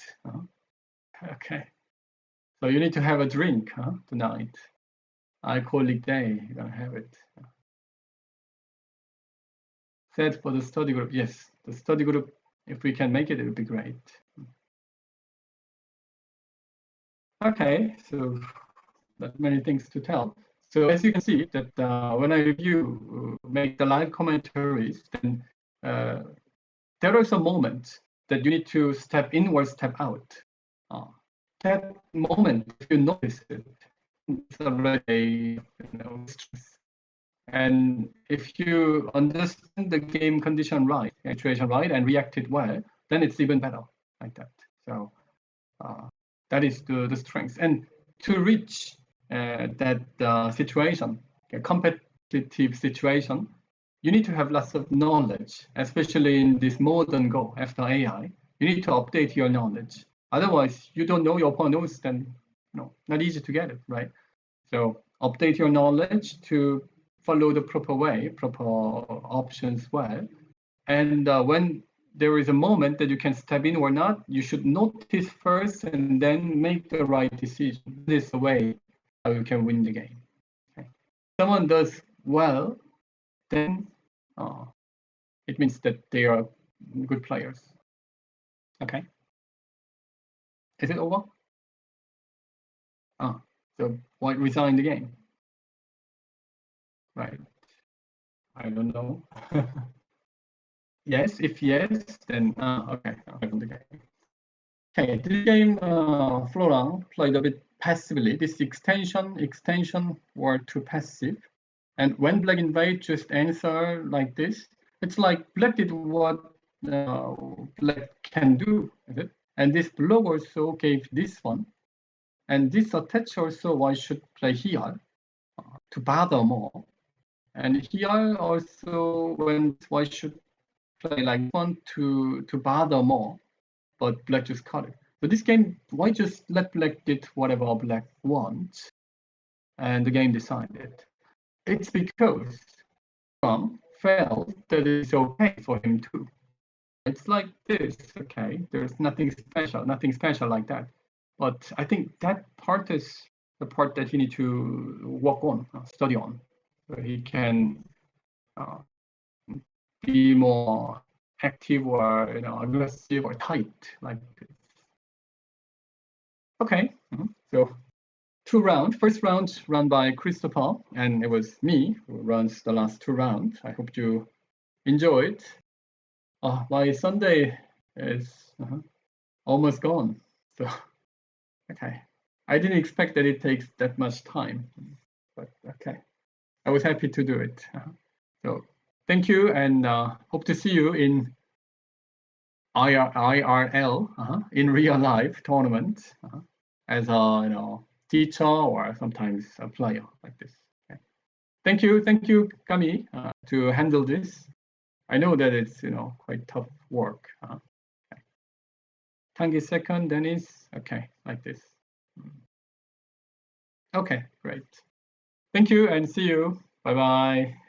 Okay. So you need to have a drink tonight. Alcoholic day, you're gonna have it. Sad for the study group. Yes, the study group, if we can make it, it would be great. Okay, so not many things to tell. So as you can see that when I review, make the live commentaries, then there are some moments that you need to step in or step out. That moment, if you notice it, it's already stress. And if you understand the game condition right, situation right, and react it well, then it's even better. like that. So that is the strength. And to reach that situation, a competitive situation, you need to have lots of knowledge, especially in this modern Go after AI. You need to update your knowledge. Otherwise, you don't know your opponents, then not easy to get it, right? So update your knowledge to follow the proper way, proper options well. And when there is a moment that you can step in or not, you should notice first and then make the right decision. This is the way how you can win the game. Okay. Someone does well, then it means that they are good players. Okay. Is it over? So why resign the game? Right. I don't know. Yes, if yes, then okay, I'll the game. Okay, this game, Florent played a bit passively. This extension were too passive. And when black invade just answer like this, it's like black did what black can do, is it? And this block also gave this one. And this attach also, why should play here to bother more. And here also, when why should play like one to bother more, but black just cut it. So this game, why just let black get whatever black wants, and the game decided. It's because Hwang felt that it's okay for him too. It's like this, okay? There's nothing special like that. But I think that part is the part that he need to work on, study on, so he can be more active or aggressive or tight like this. Okay, so 2 rounds. First round run by Christopher, and it was me who runs the last 2 rounds. I hope you enjoyed. My Sunday is almost gone. So okay, I didn't expect that it takes that much time, but okay, I was happy to do it. So thank you, and hope to see you in IRL in real life tournament as a teacher or sometimes a player like this. Okay. Thank you, Kami, to handle this. I know that it's quite tough work. Okay. Tanguy second, Dennis. Okay, like this. Okay, great. Thank you and see you. Bye bye.